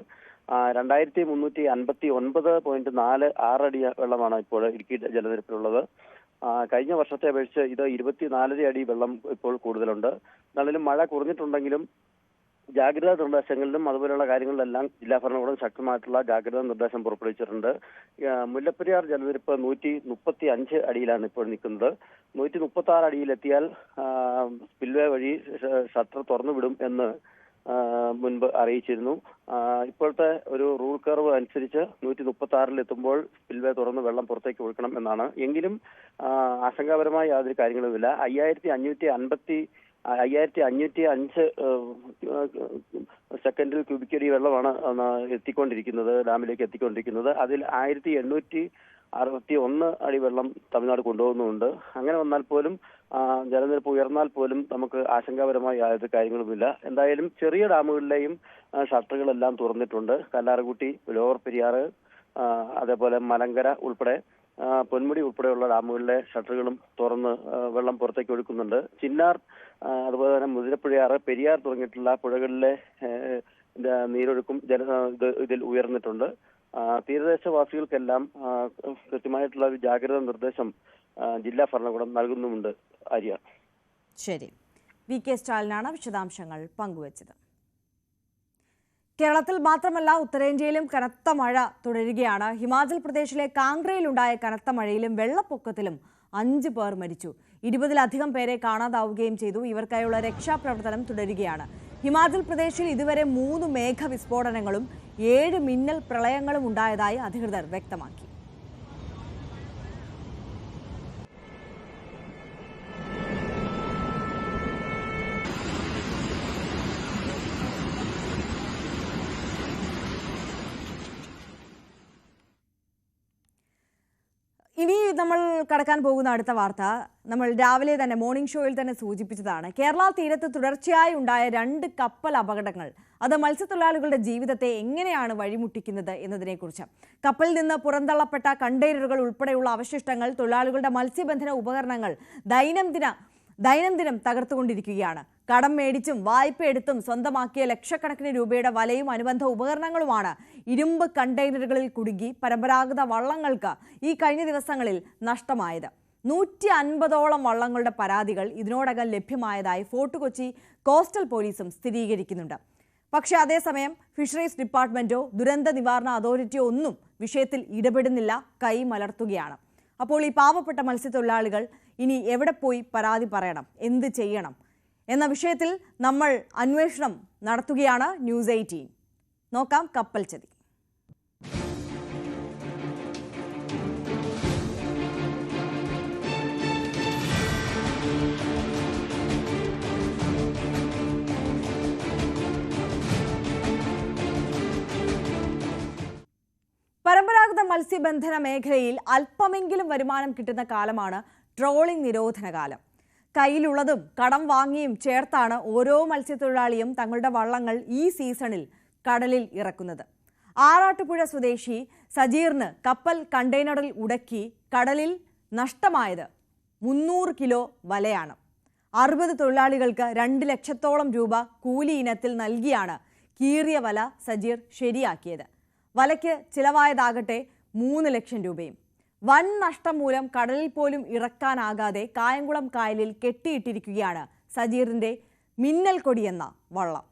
2359.46 അടി വെള്ളമാണ് ഇപ്പോൾ ഇടുക്കി ജലനിരപ്പിലുള്ളത്. കഴിഞ്ഞ വർഷത്തെ അപേക്ഷിച്ച് ഇത് 24 അടി വെള്ളം ഇപ്പോൾ കൂടുതലുണ്ട്. എന്നാലും മഴ കുറഞ്ഞിട്ടുണ്ടെങ്കിലും ജാഗ്രതാ നിർദ്ദേശങ്ങളിലും അതുപോലെയുള്ള കാര്യങ്ങളിലെല്ലാം ജില്ലാ ഭരണകൂടം ശക്തമായിട്ടുള്ള ജാഗ്രതാ നിർദ്ദേശം പുറപ്പെടുവിച്ചിട്ടുണ്ട്. മുല്ലപ്പെരിയാർ ജലനിരപ്പ് 135 അടിയിലാണ് ഇപ്പോൾ നിൽക്കുന്നത്. 136 അടിയിലെത്തിയാൽ സ്പിൽവേ വഴി ഷട്ടർ തുറന്നുവിടും എന്ന് മുൻപ് അറിയിച്ചിരുന്നു. ഇപ്പോഴത്തെ ഒരു റൂൾ കർവ് അനുസരിച്ച് 136 എത്തുമ്പോൾ സ്പിൽവേ തുറന്ന് വെള്ളം പുറത്തേക്ക് ഒഴുക്കണം എന്നാണ്. എങ്കിലും ആശങ്കാപരമായ യാതൊരു കാര്യങ്ങളുമില്ല. 5505 സെക്കൻഡിൽ ക്യൂബിക്കടി വെള്ളമാണ് എത്തിക്കൊണ്ടിരിക്കുന്നത്, ഡാമിലേക്ക് എത്തിക്കൊണ്ടിരിക്കുന്നത്. അതിൽ 1861 അടി വെള്ളം തമിഴ്നാട് കൊണ്ടുപോകുന്നുണ്ട്. അങ്ങനെ വന്നാൽ പോലും ജലനിരപ്പ് ഉയർന്നാൽ പോലും നമുക്ക് ആശങ്കാപരമായ യാതൊരു കാര്യങ്ങളുമില്ല. എന്തായാലും ചെറിയ ഡാമുകളിലെയും ഷട്ടറുകളെല്ലാം തുറന്നിട്ടുണ്ട്. കല്ലാർകുട്ടി, ലോവർ പെരിയാർ, അതേപോലെ മലങ്കര ഉൾപ്പെടെ പൊന്മുടി ഉൾപ്പെടെയുള്ള ഡാമുകളിലെ ഷട്ടറുകളും തുറന്ന് വെള്ളം പുറത്തേക്ക് ഒഴുക്കുന്നുണ്ട്. ചിന്നാർ, അതുപോലെ തന്നെ മുതിരപ്പുഴയാറ്, പെരിയാർ തുടങ്ങിയിട്ടുള്ള പുഴകളിലെ നീരൊഴുക്കും ഇതിൽ ഉയർന്നിട്ടുണ്ട്. തീരദേശവാസികൾക്കെല്ലാം കൃത്യമായിട്ടുള്ള ഒരു ജാഗ്രതാ നിർദ്ദേശം ജില്ലാ ഭരണകൂടം നൽകുന്നുമുണ്ട്. ആര്യ. ശരി, വി കെ സ്റ്റാലിനാണ് വിശദാംശങ്ങൾ പങ്കുവച്ചത്. കേരളത്തിൽ മാത്രമല്ല ഉത്തരേന്ത്യയിലും കനത്ത മഴ തുടരുകയാണ്. ഹിമാചൽ പ്രദേശിലെ കാംഗ്രയിലുണ്ടായ കനത്ത മഴയിലും വെള്ളപ്പൊക്കത്തിലും 5 പേർ മരിച്ചു. 20-ലധികം പേരെ കാണാതാവുകയും ചെയ്തു. ഇവർക്കായുള്ള രക്ഷാപ്രവർത്തനം തുടരുകയാണ്. ഹിമാചൽ പ്രദേശിൽ ഇതുവരെ 3 മേഘവിസ്ഫോടനങ്ങളും 7 മിന്നൽ പ്രളയങ്ങളും ഉണ്ടായതായി അധികൃതർ വ്യക്തമാക്കി. ഇനി നമ്മൾ കടക്കാൻ പോകുന്ന അടുത്ത വാർത്ത നമ്മൾ രാവിലെ തന്നെ മോർണിംഗ് ഷോയിൽ തന്നെ സൂചിപ്പിച്ചതാണ്. കേരള തീരത്ത് തുടർച്ചയായി ഉണ്ടായ 2 കപ്പൽ അപകടങ്ങൾ അത് മത്സ്യത്തൊഴിലാളികളുടെ ജീവിതത്തെ എങ്ങനെയാണ് വഴിമുട്ടിക്കുന്നത് എന്നതിനെക്കുറിച്ച്. കപ്പലിൽ നിന്ന് പുറന്തള്ളപ്പെട്ട കണ്ടെയ്നറുകൾ ഉൾപ്പെടെയുള്ള അവശിഷ്ടങ്ങൾ, തൊഴിലാളികളുടെ മത്സ്യബന്ധന ഉപകരണങ്ങൾ ദൈനംദിനം തകർത്തുകൊണ്ടിരിക്കുകയാണ്. കടം മേടിച്ചും വായ്പ എടുത്തും സ്വന്തമാക്കിയ ലക്ഷക്കണക്കിന് രൂപയുടെ വലയും അനുബന്ധ ഉപകരണങ്ങളുമാണ് ഇരുമ്പ് കണ്ടെയ്നറുകളിൽ കുടുങ്ങി പരമ്പരാഗത വള്ളങ്ങൾക്ക് ഈ കഴിഞ്ഞ ദിവസങ്ങളിൽ നഷ്ടമായത്. 150ഓളം വള്ളങ്ങളുടെ പരാതികൾ ഇതിനോടകം ലഭ്യമായതായി ഫോർട്ട് കൊച്ചി കോസ്റ്റൽ പോലീസും സ്ഥിരീകരിക്കുന്നുണ്ട്. പക്ഷേ അതേസമയം ഫിഷറീസ് ഡിപ്പാർട്ട്മെന്റോ ദുരന്ത നിവാരണ അതോറിറ്റിയോ ഒന്നും വിഷയത്തിൽ ഇടപെടുന്നില്ല, കൈമലർത്തുകയാണ്. അപ്പോൾ ഈ പാവപ്പെട്ട മത്സ്യത്തൊഴിലാളികൾ ഇനി എവിടെ പോയി പരാതി പറയണം, എന്ത് ചെയ്യണം എന്ന വിഷയത്തിൽ നമ്മൾ അന്വേഷണം നടത്തുകയാണ്. ന്യൂസ് 18 നോക്കാം കപ്പൽ ചതി. പരമ്പരാഗത മത്സ്യബന്ധന മേഖലയിൽ അല്പമെങ്കിലും വരുമാനം കിട്ടുന്ന കാലമാണ് ട്രോളിംഗ് നിരോധന കാലം. കയ്യിലുള്ളതും കടം വാങ്ങിയും ചേർത്താണ് ഓരോ മത്സ്യത്തൊഴിലാളിയും തങ്ങളുടെ വള്ളങ്ങൾ ഈ സീസണിൽ കടലിൽ ഇറക്കുന്നത്. ആറാട്ടുപുഴ സ്വദേശി സജീറിന് കപ്പൽ കണ്ടെയ്നറിൽ ഉടക്കി കടലിൽ നഷ്ടമായത് 300 കിലോ വലയാണ്. 60 തൊഴിലാളികൾക്ക് 2 ലക്ഷത്തോളം രൂപ കൂലി ഇനത്തിൽ നൽകിയാണ് കീറിയ വല സജീർ ശരിയാക്കിയത്. വലയ്ക്ക് ചിലവായതാകട്ടെ 3 ലക്ഷം രൂപയും. വൻ നഷ്ടം മൂലം കടലിൽ പോലും ഇറക്കാനാകാതെ കായംകുളം കായലിൽ കെട്ടിയിട്ടിരിക്കുകയാണ് സജീറിന്റെ മിന്നൽ കൊടിയെന്ന വള്ളം.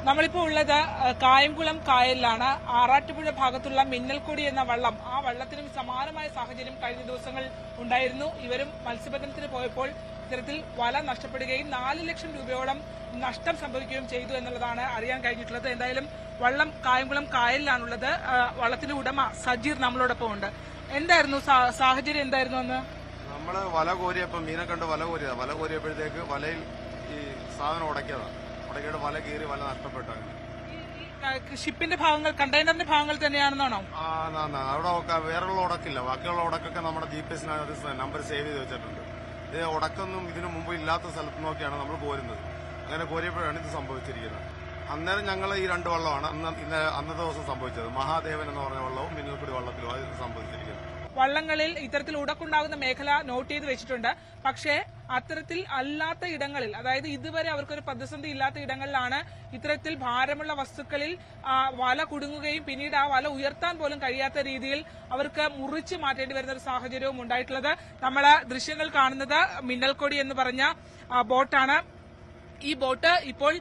നമ്മളിപ്പോൾ ഉള്ളത് കായംകുളം കായലിലാണ്. ആറാട്ടുപുഴ ഭാഗത്തുള്ള മിന്നൽക്കൊടി എന്ന വള്ളം, ആ വള്ളത്തിനും സമാനമായ സാഹചര്യം കഴിഞ്ഞ ദിവസങ്ങൾ ഉണ്ടായിരുന്നു. ഇവരും മത്സ്യബന്ധനത്തിന് പോയപ്പോൾ ഇത്തരത്തിൽ വല നഷ്ടപ്പെടുകയും 4 ലക്ഷം രൂപയോളം നഷ്ടം സംഭവിക്കുകയും ചെയ്തു എന്നുള്ളതാണ് അറിയാൻ കഴിഞ്ഞിട്ടുള്ളത്. എന്തായാലും വള്ളം കായംകുളം കായലിലാണുള്ളത്. വള്ളത്തിന്റെ ഉടമ സജീർ നമ്മളോടൊപ്പം ഉണ്ട്. എന്തായിരുന്നു സാഹചര്യം, എന്തായിരുന്നു അന്ന്? നമ്മള് വല കോരിയപ്പോ മീനെ കണ്ട് വല കോരിയപ്പോഴത്തേക്ക് വലയിൽ ഈ സാധനം ഉടക്കിയതാണ്. ഉടക്കിയിട്ട് വല കീറി വല നഷ്ടപ്പെട്ടു. ഷിപ്പിന്റെ ഭാഗങ്ങൾ, കണ്ടെയ്നറിന്റെ ഭാഗങ്ങൾ തന്നെയാണെന്നാണോ? അവിടെ വേറെയുള്ള ഉടക്കില്ല. ബാക്കിയുള്ള ഉടക്കൊക്കെ നമ്മുടെ GPS നമ്പർ സേവ് ചെയ്ത് വെച്ചിട്ടുണ്ട്. ഇത് ഉടക്കൊന്നും ഇതിനു മുമ്പ് ഇല്ലാത്ത സ്ഥലത്ത് നോക്കിയാണ് നമ്മൾ പോരുന്നത്. അങ്ങനെ കോരിയപ്പോഴാണ് ഇത് സംഭവിച്ചിരിക്കുന്നത്. അന്നേരം ഞങ്ങൾ ഈ 2 വള്ളമാണ് അന്നത്തെ ദിവസം സംഭവിച്ചത്. മഹാദേവൻ എന്ന് പറഞ്ഞ വള്ളവും മിന്നൽക്കൊടി വള്ളത്തിലും അത് സംഭവിച്ചിരിക്കുന്നത്. വള്ളങ്ങളിൽ ഇത്തരത്തിൽ ഉടക്കുണ്ടാകുന്ന മേഖല നോട്ട് ചെയ്ത് വെച്ചിട്ടുണ്ട്. പക്ഷേ അത്തരത്തിൽ അല്ലാത്ത ഇടങ്ങളിൽ, അതായത് ഇതുവരെ അവർക്കൊരു പ്രതിസന്ധി ഇല്ലാത്ത ഇടങ്ങളിലാണ് ഇത്തരത്തിൽ ഭാരമുള്ള വസ്തുക്കളിൽ വല കുടുങ്ങുകയും പിന്നീട് ആ വല ഉയർത്താൻ പോലും കഴിയാത്ത രീതിയിൽ അവർക്ക് മുറിച്ച് മാറ്റേണ്ടി വരുന്ന ഒരു സാഹചര്യവും ഉണ്ടായിട്ടുള്ളത്. നമ്മള് ദൃശ്യങ്ങൾ കാണുന്നത് മിന്നൽക്കൊടി എന്ന് പറഞ്ഞ ബോട്ടാണ്. ഈ ബോട്ട് ഇപ്പോൾ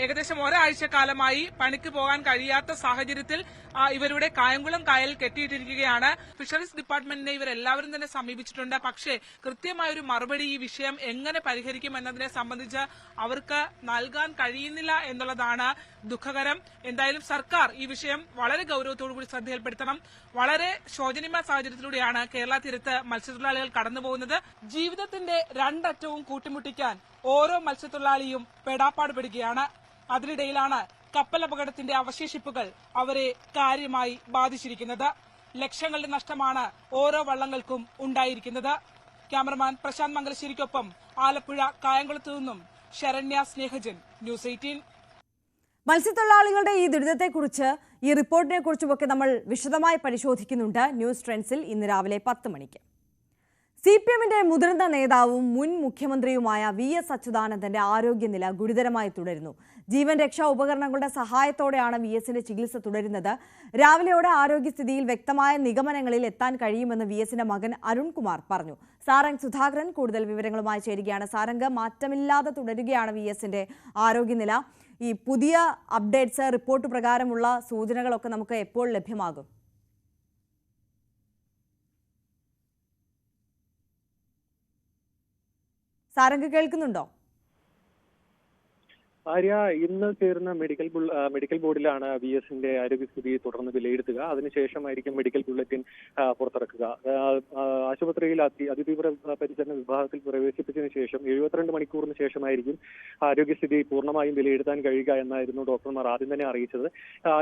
ഏകദേശം ഒരാഴ്ച കാലമായി പണിക്ക് പോകാൻ കഴിയാത്ത സാഹചര്യത്തിൽ ഇവരുടെ കായംകുളം കായൽ കെട്ടിയിട്ടിരിക്കുകയാണ്. ഫിഷറീസ് ഡിപ്പാർട്ട്മെന്റിനെ ഇവരെല്ലാവരും തന്നെ സമീപിച്ചിട്ടുണ്ട്. പക്ഷേ കൃത്യമായൊരു മറുപടി ഈ വിഷയം എങ്ങനെ പരിഹരിക്കും എന്നതിനെ സംബന്ധിച്ച് അവർക്ക് നൽകാൻ കഴിയുന്നില്ല എന്നുള്ളതാണ് ദുഃഖകരം. എന്തായാലും സർക്കാർ ഈ വിഷയം വളരെ ഗൌരവത്തോടുകൂടി ശ്രദ്ധയിൽപ്പെടുത്തണം. വളരെ ശോചനീയമായ സാഹചര്യത്തിലൂടെയാണ് കേരള തീരത്ത് മത്സ്യത്തൊഴിലാളികൾ കടന്നുപോകുന്നത്. ജീവിതത്തിന്റെ രണ്ടറ്റവും കൂട്ടിമുട്ടിക്കാൻ ഓരോ മത്സ്യത്തൊഴിലാളിയും പെടാപ്പാട് പെടുകയാണ്. അതിനിടയിലാണ് കപ്പൽ അപകടത്തിന്റെ അവശേഷിപ്പുകൾ അവരെ കാര്യമായി ബാധിച്ചിരിക്കുന്നത്. ലക്ഷങ്ങളുടെ നഷ്ടമാണ് ഓരോ വള്ളങ്ങൾക്കും ഉണ്ടായിരിക്കുന്നത്. ക്യാമറമാൻ പ്രശാന്ത് മംഗലശ്ശേരിക്കൊപ്പം ആലപ്പുഴ കായംകുളത്തു നിന്നും ശരണ്യ സ്നേഹജൻ, ന്യൂസ് 18. മത്സ്യത്തൊഴിലാളികളുടെ ഈ ദുരിതത്തെക്കുറിച്ച്, ഈ റിപ്പോർട്ടിനെ കുറിച്ചുമൊക്കെ നമ്മൾ വിശദമായി പരിശോധിക്കുന്നുണ്ട് ന്യൂസ് ട്രെൻഡ്സിൽ ഇന്ന് രാവിലെ 10 മണിക്ക്. CPMന്റെ മുതിർന്ന നേതാവും മുൻ മുഖ്യമന്ത്രിയുമായ VS അച്യുതാനന്ദന്റെ ആരോഗ്യനില ഗുരുതരമായി തുടരുന്നു. ജീവൻ രക്ഷാ ഉപകരണങ്ങളുടെ സഹായത്തോടെയാണ് VSന്റെ ചികിത്സ തുടരുന്നത്. രാവിലെയോടെ ആരോഗ്യസ്ഥിതിയിൽ വ്യക്തമായ നിഗമനങ്ങളിൽ എത്താൻ കഴിയുമെന്ന് VSന്റെ മകൻ അരുൺകുമാർ പറഞ്ഞു. സാരംഗ് സുധാകരൻ കൂടുതൽ വിവരങ്ങളുമായി ചേരുകയാണ്. സാരംഗ്, മാറ്റമില്ലാതെ തുടരുകയാണ് VSന്റെ ആരോഗ്യനില. ഈ പുതിയ അപ്ഡേറ്റ്സ്, റിപ്പോർട്ട് പ്രകാരമുള്ള സൂചനകളൊക്കെ നമുക്ക് എപ്പോൾ ലഭ്യമാകും? സാരംഗ് കേൾക്കുന്നുണ്ടോ? ആര്യ, ഇന്ന് ചേരുന്ന മെഡിക്കൽ ബോർഡിലാണ് VSന്റെ ആരോഗ്യസ്ഥിതി തുടർന്ന് വിലയിരുത്തുക. അതിനുശേഷമായിരിക്കും മെഡിക്കൽ ബുള്ളറ്റിൻ പുറത്തിറക്കുക. ആശുപത്രിയിൽ അതിതീവ്ര പരിചരണ വിഭാഗത്തിൽ പ്രവേശിപ്പിച്ചതിന് ശേഷം 72 മണിക്കൂറിന് ശേഷമായിരിക്കും ആരോഗ്യസ്ഥിതി പൂർണ്ണമായും വിലയിരുത്താൻ കഴിയുക എന്നായിരുന്നു ഡോക്ടർമാർ ആദ്യം തന്നെ അറിയിച്ചത്.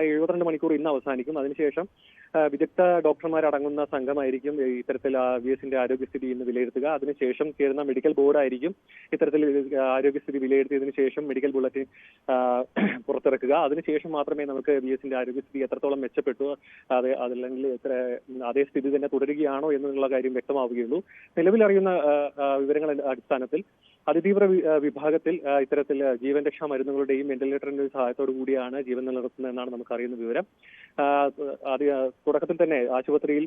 72 മണിക്കൂർ ഇന്ന് അവസാനിക്കും. അതിനുശേഷം വിദഗ്ധ ഡോക്ടർമാരടങ്ങുന്ന സംഘമായിരിക്കും ഇത്തരത്തിൽ VSന്റെ ആരോഗ്യസ്ഥിതി ഇന്ന് വിലയിരുത്തുക. അതിനുശേഷം ചേരുന്ന മെഡിക്കൽ ബോർഡായിരിക്കും ഇത്തരത്തിൽ ആരോഗ്യസ്ഥിതി വിലയിരുത്തിയതിനു ശേഷം മെഡിക്കൽ ബുള്ളറ്റിൻ പുറത്തിറക്കുക. അതിനുശേഷം മാത്രമേ നമുക്ക് VSന്റെ ആരോഗ്യസ്ഥിതി എത്രത്തോളം മെച്ചപ്പെട്ടു, അതല്ലെങ്കിൽ അതേ സ്ഥിതി തന്നെ തുടരുകയാണോ എന്നുള്ള കാര്യം വ്യക്തമാവുകയുള്ളൂ. നിലവിലറിയുന്ന വിവരങ്ങളുടെ അടിസ്ഥാനത്തിൽ അതിതീവ്ര വിഭാഗത്തിൽ ഇത്തരത്തിൽ ജീവൻ രക്ഷാ മരുന്നുകളുടെയും വെന്റിലേറ്ററിന്റെയും സഹായത്തോടു കൂടിയാണ് ജീവൻ നിലനിർത്തുന്നതെന്നാണ് നമുക്കറിയുന്ന വിവരം. തുടക്കത്തിൽ തന്നെ ആശുപത്രിയിൽ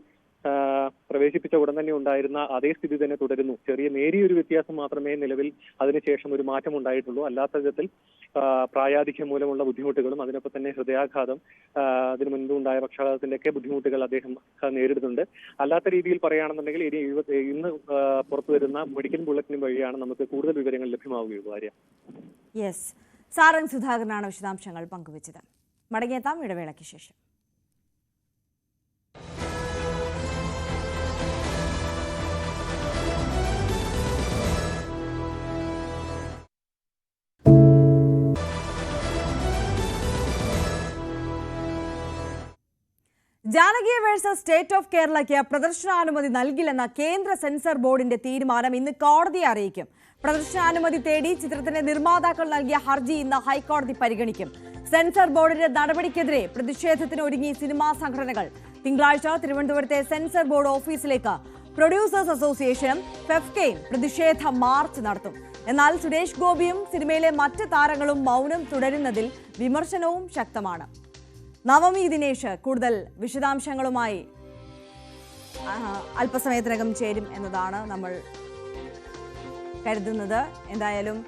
പ്രവേശിപ്പിച്ച ഉടൻ തന്നെ ഉണ്ടായിരുന്ന അതേ സ്ഥിതി തന്നെ തുടരുന്നു. നേരിയൊരു വ്യത്യാസം മാത്രമേ നിലവിൽ അതിനുശേഷം ഒരു മാറ്റം ഉണ്ടായിട്ടുള്ളൂ. അല്ലാത്ത വിധത്തിൽ പ്രായാധിക്യം മൂലമുള്ള ബുദ്ധിമുട്ടുകളും അതിനൊപ്പം തന്നെ ഹൃദയാഘാതം, അതിനു മുൻപ് ഉണ്ടായ പക്ഷാഘാതത്തിന്റെയൊക്കെ ബുദ്ധിമുട്ടുകൾ അദ്ദേഹം നേരിടുന്നുണ്ട്. അല്ലാത്ത രീതിയിൽ പറയുകയാണെന്നുണ്ടെങ്കിൽ ഇന്ന് പുറത്തു വരുന്ന മെഡിക്കൽ ബുള്ളറ്റിൻ വഴിയാണ് നമുക്ക് കൂടുതൽ വിവരങ്ങൾ ലഭ്യമാവുകയുള്ളൂ. ആര്യ. യെസ്, സാരംഗ് സുധാകരനാണ് വിശദാംശങ്ങൾ പങ്കുവച്ചത്. മടങ്ങിയെത്താം ഇടവേളയ്ക്ക് ശേഷം. ജാനകി വേഴ്സസ് സ്റ്റേറ്റ് ഓഫ് കേരളയ്ക്ക് പ്രദർശനാനുമതി നൽകില്ലെന്ന കേന്ദ്ര സെൻസർ ബോർഡിന്റെ തീരുമാനം ഇന്ന് കോടതിയെ അറിയിക്കും. പ്രദർശനാനുമതി തേടി ചിത്രത്തിന്റെ നിർമ്മാതാക്കൾ നൽകിയ ഹർജി ഇന്ന് ഹൈക്കോടതി പരിഗണിക്കും. സെൻസർ ബോർഡിന്റെ നടപടിക്കെതിരെ പ്രതിഷേധത്തിന് ഒരുങ്ങി സിനിമാ സംഘടനകൾ. തിങ്കളാഴ്ച തിരുവനന്തപുരത്തെ സെൻസർ ബോർഡ് ഓഫീസിലേക്ക് പ്രൊഡ്യൂസേഴ്സ് അസോസിയേഷനും ഫെഫ്കയും പ്രതിഷേധ മാർച്ച് നടത്തും. എന്നാൽ സുരേഷ് ഗോപിയും സിനിമയിലെ മറ്റ് താരങ്ങളും മൗനം തുടരുന്നതിൽ വിമർശനവും ശക്തമാണ്. നവമി ദിനേശ് കൂടുതൽ വിശദാംശങ്ങളുമായി അല്പസമയത്തിനകം ചേരും എന്നതാണ് നമ്മൾ കരുതുന്നത്. എന്തായാലും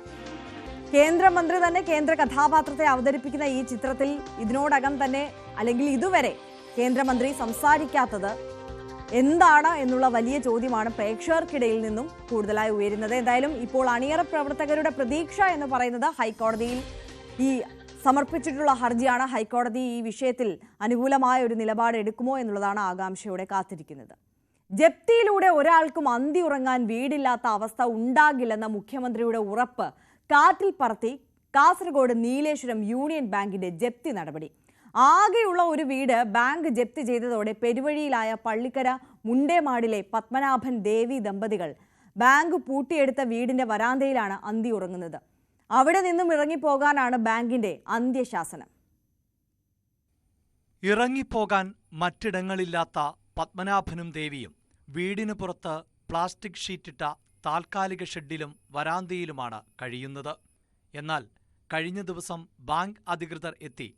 കേന്ദ്രമന്ത്രി തന്നെ കേന്ദ്ര കഥാപാത്രത്തെ അവതരിപ്പിക്കുന്ന ഈ ചിത്രത്തിൽ ഇതിനോടകം തന്നെ അല്ലെങ്കിൽ ഇതുവരെ കേന്ദ്രമന്ത്രി സംസാരിക്കാത്തത് എന്താണ് എന്നുള്ള വലിയ ചോദ്യമാണ് പ്രേക്ഷകർക്കിടയിൽ നിന്നും കൂടുതലായി ഉയരുന്നത്. എന്തായാലും ഇപ്പോൾ അണിയറ പ്രവർത്തകരുടെ പ്രതീക്ഷ എന്ന് പറയുന്നത് ഹൈക്കോടതിയിൽ ഈ സമർപ്പിച്ചിട്ടുള്ള ഹർജിയാണ്. ഹൈക്കോടതി ഈ വിഷയത്തിൽ അനുകൂലമായ ഒരു നിലപാട് എടുക്കുമോ എന്നുള്ളതാണ് ആകാംക്ഷയോടെ കാത്തിരിക്കുന്നത്. ജപ്തിയിലൂടെ ഒരാൾക്കും അന്തി ഉറങ്ങാൻ വീടില്ലാത്ത അവസ്ഥ ഉണ്ടാകില്ലെന്ന മുഖ്യമന്ത്രിയുടെ ഉറപ്പ് കാറ്റിൽ പറത്തി കാസർഗോഡ് നീലേശ്വരം യൂണിയൻ ബാങ്കിന്റെ ജപ്തി നടപടി. ആകെയുള്ള ഒരു വീട് ബാങ്ക് ജപ്തി ചെയ്തതോടെ പെരുവഴിയിലായ പള്ളിക്കര മുണ്ടേമാടിലെ പത്മനാഭൻ ദേവി ദമ്പതികൾ ബാങ്ക് പൂട്ടിയെടുത്ത വീടിന്റെ വരാന്തയിലാണ് അന്തി ഉറങ്ങുന്നത്. അവിടെ നിന്നും ഇറങ്ങിപ്പോകാനാണ് ബാങ്കിന്റെ അന്ത്യശാസനം. ഇറങ്ങിപ്പോകാൻ മറ്റിടങ്ങളില്ലാത്ത പത്മനാഭനും ദേവിയും വീടിന് പുറത്ത് പ്ലാസ്റ്റിക് ഷീറ്റിട്ട താൽക്കാലിക ഷെഡിലും വരാന്തയിലുമാണ് കഴിയുന്നത്. എന്നാൽ കഴിഞ്ഞ ദിവസം ബാങ്ക് അധികൃതർ എത്തി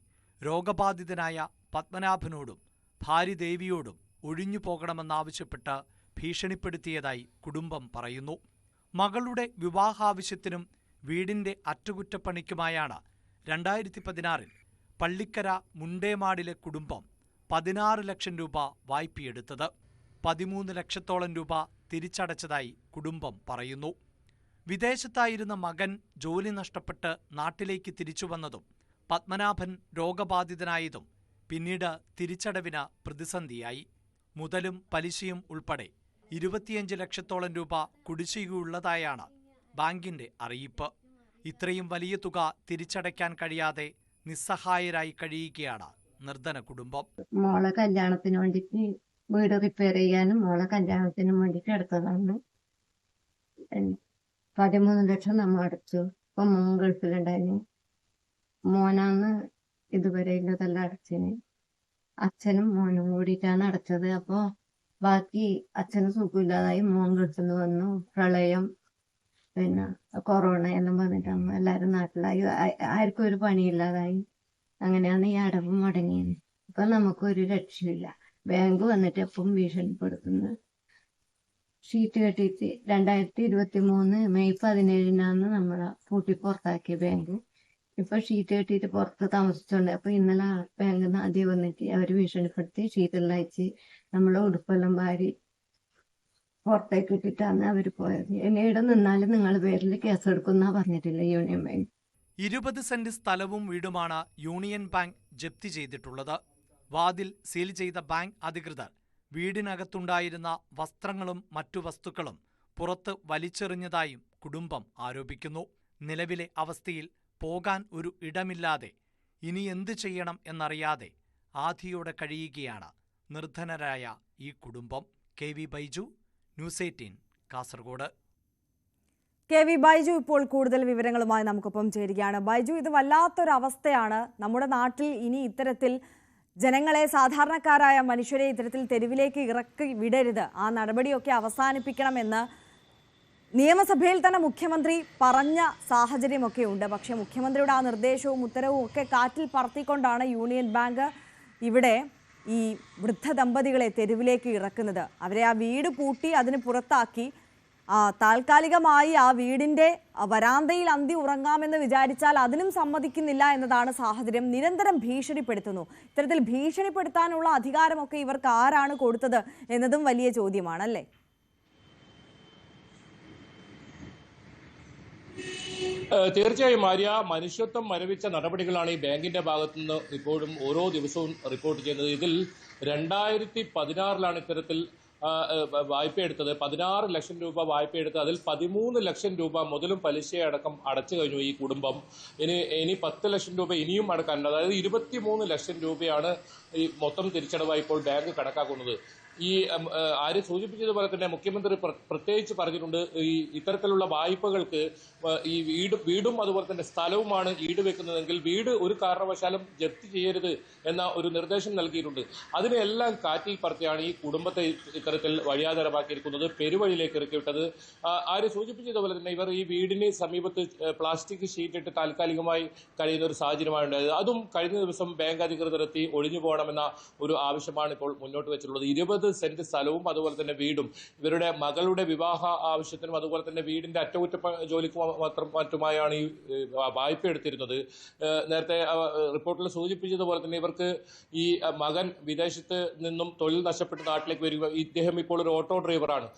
രോഗബാധിതനായ പത്മനാഭനോടും ഭാര്യ ദേവിയോടും ഒഴിഞ്ഞു പോകണമെന്നാവശ്യപ്പെട്ട് ഭീഷണിപ്പെടുത്തിയതായി കുടുംബം പറയുന്നു. മകളുടെ വിവാഹാവശ്യത്തിനും വീടിന്റെ അറ്റകുറ്റപ്പണിക്കുമായാണ് 2016 പള്ളിക്കര മുണ്ടേമാടിലെ കുടുംബം 16 ലക്ഷം രൂപ വായ്പയെടുത്തത്. 13 ലക്ഷത്തോളം രൂപ തിരിച്ചടച്ചതായി കുടുംബം പറയുന്നു. വിദേശത്തായിരുന്ന മകൻ ജോലി നഷ്ടപ്പെട്ട് നാട്ടിലേക്ക് തിരിച്ചുവന്നതും പത്മനാഭൻ രോഗബാധിതനായതും പിന്നീട് തിരിച്ചടവിന് പ്രതിസന്ധിയായി. മുതലും പലിശയും ഉൾപ്പെടെ 25 ലക്ഷത്തോളം രൂപ കുടിശ്ശികയുള്ളതായാണ് ബാങ്കിന്റെ അറിയിപ്പ്. ഇത്രയും വലിയ തുക തിരിച്ചടയ്ക്കാൻ കഴിയാതെ നിസ്സഹായരായി കഴിയുകയാണ് നിർധന കുടുംബം. മോളെ കല്യാണത്തിന് വേണ്ടിയിട്ട് വീട് റിപ്പയർ ചെയ്യാനും മോളെ കല്യാണത്തിനും വേണ്ടിയിട്ട് എടുത്തതാണ്. 13 ലക്ഷം നമ്മൾ അടച്ചു. ഇപ്പൊ മോൻ ഗൾഫിലുണ്ടായിരുന്നു. മോനാന്ന് ഇതുവരെ ഇല്ലതെല്ലാം അടച്ചിന്. അച്ഛനും മോനും കൂടിയിട്ടാണ് അടച്ചത്. അപ്പോ ബാക്കി അച്ഛന് സുഖമില്ലാതായി. മോൻ ഗൾഫിൽ നിന്ന് വന്നു. പ്രളയം, പിന്നെ കൊറോണ എല്ലാം വന്നിട്ടാണ് എല്ലാവരും നാട്ടിലായി. ആർക്കും ഒരു പണിയില്ലാതായി. അങ്ങനെയാണ് ഈ അടവ് മുടങ്ങിയത്. ഇപ്പൊ നമുക്കൊരു രക്ഷയില്ല. ബാങ്ക് വന്നിട്ട് എപ്പം ഭീഷണിപ്പെടുത്തുന്നു. ഷീറ്റ് കെട്ടിയിട്ട് 2023 മെയ് 17 നമ്മളെ പൂട്ടി പുറത്താക്കിയ ബാങ്ക്. ഇപ്പൊ ഷീറ്റ് കെട്ടിയിട്ട് പുറത്ത് താമസിച്ചോണ്ട് അപ്പൊ ഇന്നലെ ബാങ്കിൽ നിന്ന് ആദ്യം വന്നിട്ട് അവര് ഭീഷണിപ്പെടുത്തി ഷീറ്റെല്ലാം അയച്ച് നമ്മളെ ഉടുപ്പെല്ലാം വാരി പുറത്തേക്ക് ഇട്ടിട്ടാണ് അവര് പോയത്. എന്നീടെ നിന്നാലും നിങ്ങളുടെ പേരിൽ കേസെടുക്കുന്ന പറഞ്ഞിട്ടില്ല യൂണിയൻ ബാങ്ക്. 20 സെന്റ് സ്ഥലവും വീടുമാണ് യൂണിയൻ ബാങ്ക് ജപ്തി ചെയ്തിട്ടുള്ളത്. വാതിൽ സീൽ ചെയ്ത ബാങ്ക് അധികൃതർ വീടിനകത്തുണ്ടായിരുന്ന വസ്ത്രങ്ങളും മറ്റു വസ്തുക്കളും പുറത്ത് വലിച്ചെറിഞ്ഞതായും കുടുംബം ആരോപിക്കുന്നു. നിലവിലെ അവസ്ഥയിൽ പോകാൻ ഒരു ഇടമില്ലാതെ ഇനി എന്ത് ചെയ്യണം എന്നറിയാതെ ആധിയോടെ കഴിയുകയാണ് നിർധനരായ ഈ കുടുംബം. KV Baiju, news 18 Kasaragod. KV Baiju ഇപ്പോൾ കൂടുതൽ വിവരങ്ങളുമായി നമുക്കൊപ്പം ചേരുകയാണ്. ബൈജു, ഇത് വല്ലാത്തൊരവസ്ഥയാണ്. നമ്മുടെ നാട്ടിൽ ഇനി ഇത്തരത്തിൽ ജനങ്ങളെ, സാധാരണക്കാരായ മനുഷ്യരെ ഇത്തരത്തിൽ തെരുവിലേക്ക് ഇറക്കി വിടരുത്, ആ നടപടിയൊക്കെ അവസാനിപ്പിക്കണമെന്ന് നിയമസഭയിൽ തന്നെ മുഖ്യമന്ത്രി പറഞ്ഞ സാഹചര്യമൊക്കെ ഉണ്ട്. പക്ഷേ മുഖ്യമന്ത്രിയുടെ ആ നിർദ്ദേശവും ഉത്തരവും ഒക്കെ കാറ്റിൽ പറത്തിക്കൊണ്ടാണ് യൂണിയൻ ബാങ്ക് ഇവിടെ ഈ വൃദ്ധ ദമ്പതികളെ തെരുവിലേക്ക് ഇറക്കുന്നത്? അവരെ ആ വീട് പൂട്ടി അതിന് പുറത്താക്കി താൽക്കാലികമായി ആ വീടിൻ്റെ വരാന്തയിൽ അന്തി ഉറങ്ങാമെന്ന് വിചാരിച്ചാൽ അതിനും സമ്മതിക്കുന്നില്ല എന്നതാണ് സാഹചര്യം. നിരന്തരം ഭീഷണിപ്പെടുത്തുന്നു. ഇത്തരത്തിൽ ഭീഷണിപ്പെടുത്താനുള്ള അധികാരമൊക്കെ ഇവർക്ക് ആരാണ് കൊടുത്തത് എന്നതും വലിയ ചോദ്യമാണല്ലേ? തീർച്ചയായും ആര്യ, മനുഷ്യത്വം മരവിച്ച നടപടികളാണ് ഈ ബാങ്കിന്റെ ഭാഗത്തുനിന്ന് ഇപ്പോഴും ഓരോ ദിവസവും റിപ്പോർട്ട് ചെയ്യുന്നത്. ഇതിൽ 2016 ഇത്തരത്തിൽ വായ്പ എടുത്തത്. 16 ലക്ഷം രൂപ വായ്പ എടുത്ത് അതിൽ 13 ലക്ഷം രൂപ മുതലും പലിശയടക്കം അടച്ചു കഴിഞ്ഞു ഈ കുടുംബം. ഇനി 10 ലക്ഷം രൂപ ഇനിയും അടക്കാനുണ്ട്. അതായത് 23 ലക്ഷം രൂപയാണ് ഈ മൊത്തം തിരിച്ചടവായി ഇപ്പോൾ ബാങ്ക് കണക്കാക്കുന്നത്. ഈ ആര് സൂചിപ്പിച്ചതുപോലെ തന്നെ മുഖ്യമന്ത്രി പ്രത്യേകിച്ച് പറഞ്ഞിട്ടുണ്ട്, ഈ ഇത്തരത്തിലുള്ള വായ്പകൾക്ക് ഈ വീടും അതുപോലെ തന്നെ സ്ഥലവുമാണ് ഈട് വെക്കുന്നതെങ്കിൽ വീട് ഒരു കാരണവശാലും ജപ്തി ചെയ്യരുത് എന്ന ഒരു നിർദ്ദേശം നൽകിയിട്ടുണ്ട്. അതിനെല്ലാം കാറ്റിൽ പറത്തിയാണ് ഈ കുടുംബത്തെ ഇത്തരത്തിൽ വഴിയാധാരമാക്കിയിരിക്കുന്നത്, പെരുവഴിയിലേക്ക് ഇറക്കിവിട്ടത്. ആര് സൂചിപ്പിച്ചതുപോലെ തന്നെ ഇവർ ഈ വീടിന് സമീപത്ത് പ്ലാസ്റ്റിക് ഷീറ്റിട്ട് താൽക്കാലികമായി കഴിയുന്ന ഒരു സാഹചര്യമാണ് ഉണ്ടായത്. അതും കഴിഞ്ഞ ദിവസം ബാങ്ക് അധികൃതർ എത്തി ഒഴിഞ്ഞു പോകണമെന്ന ഒരു ആവശ്യമാണ് ഇപ്പോൾ മുന്നോട്ട് വെച്ചിട്ടുള്ളത്. 20 സെന്റ് സ്ഥലവും അതുപോലെ തന്നെ വീടും ഇവരുടെ മകളുടെ വിവാഹ ആവശ്യത്തിനും അതുപോലെ തന്നെ വീടിന്റെ അറ്റകുറ്റ ജോലിക്കും മറ്റുമായാണ് ഈ വായ്പ എടുത്തിരുന്നത്. നേരത്തെ റിപ്പോർട്ടിൽ സൂചിപ്പിച്ചതുപോലെ തന്നെ ഇവർക്ക് ഈ മകൻ വിദേശത്ത് നിന്നും തൊഴിൽ നഷ്ടപ്പെട്ട് നാട്ടിലേക്ക് വരിക. ഇദ്ദേഹം ഇപ്പോൾ ഒരു ഓട്ടോ ഡ്രൈവറാണ്.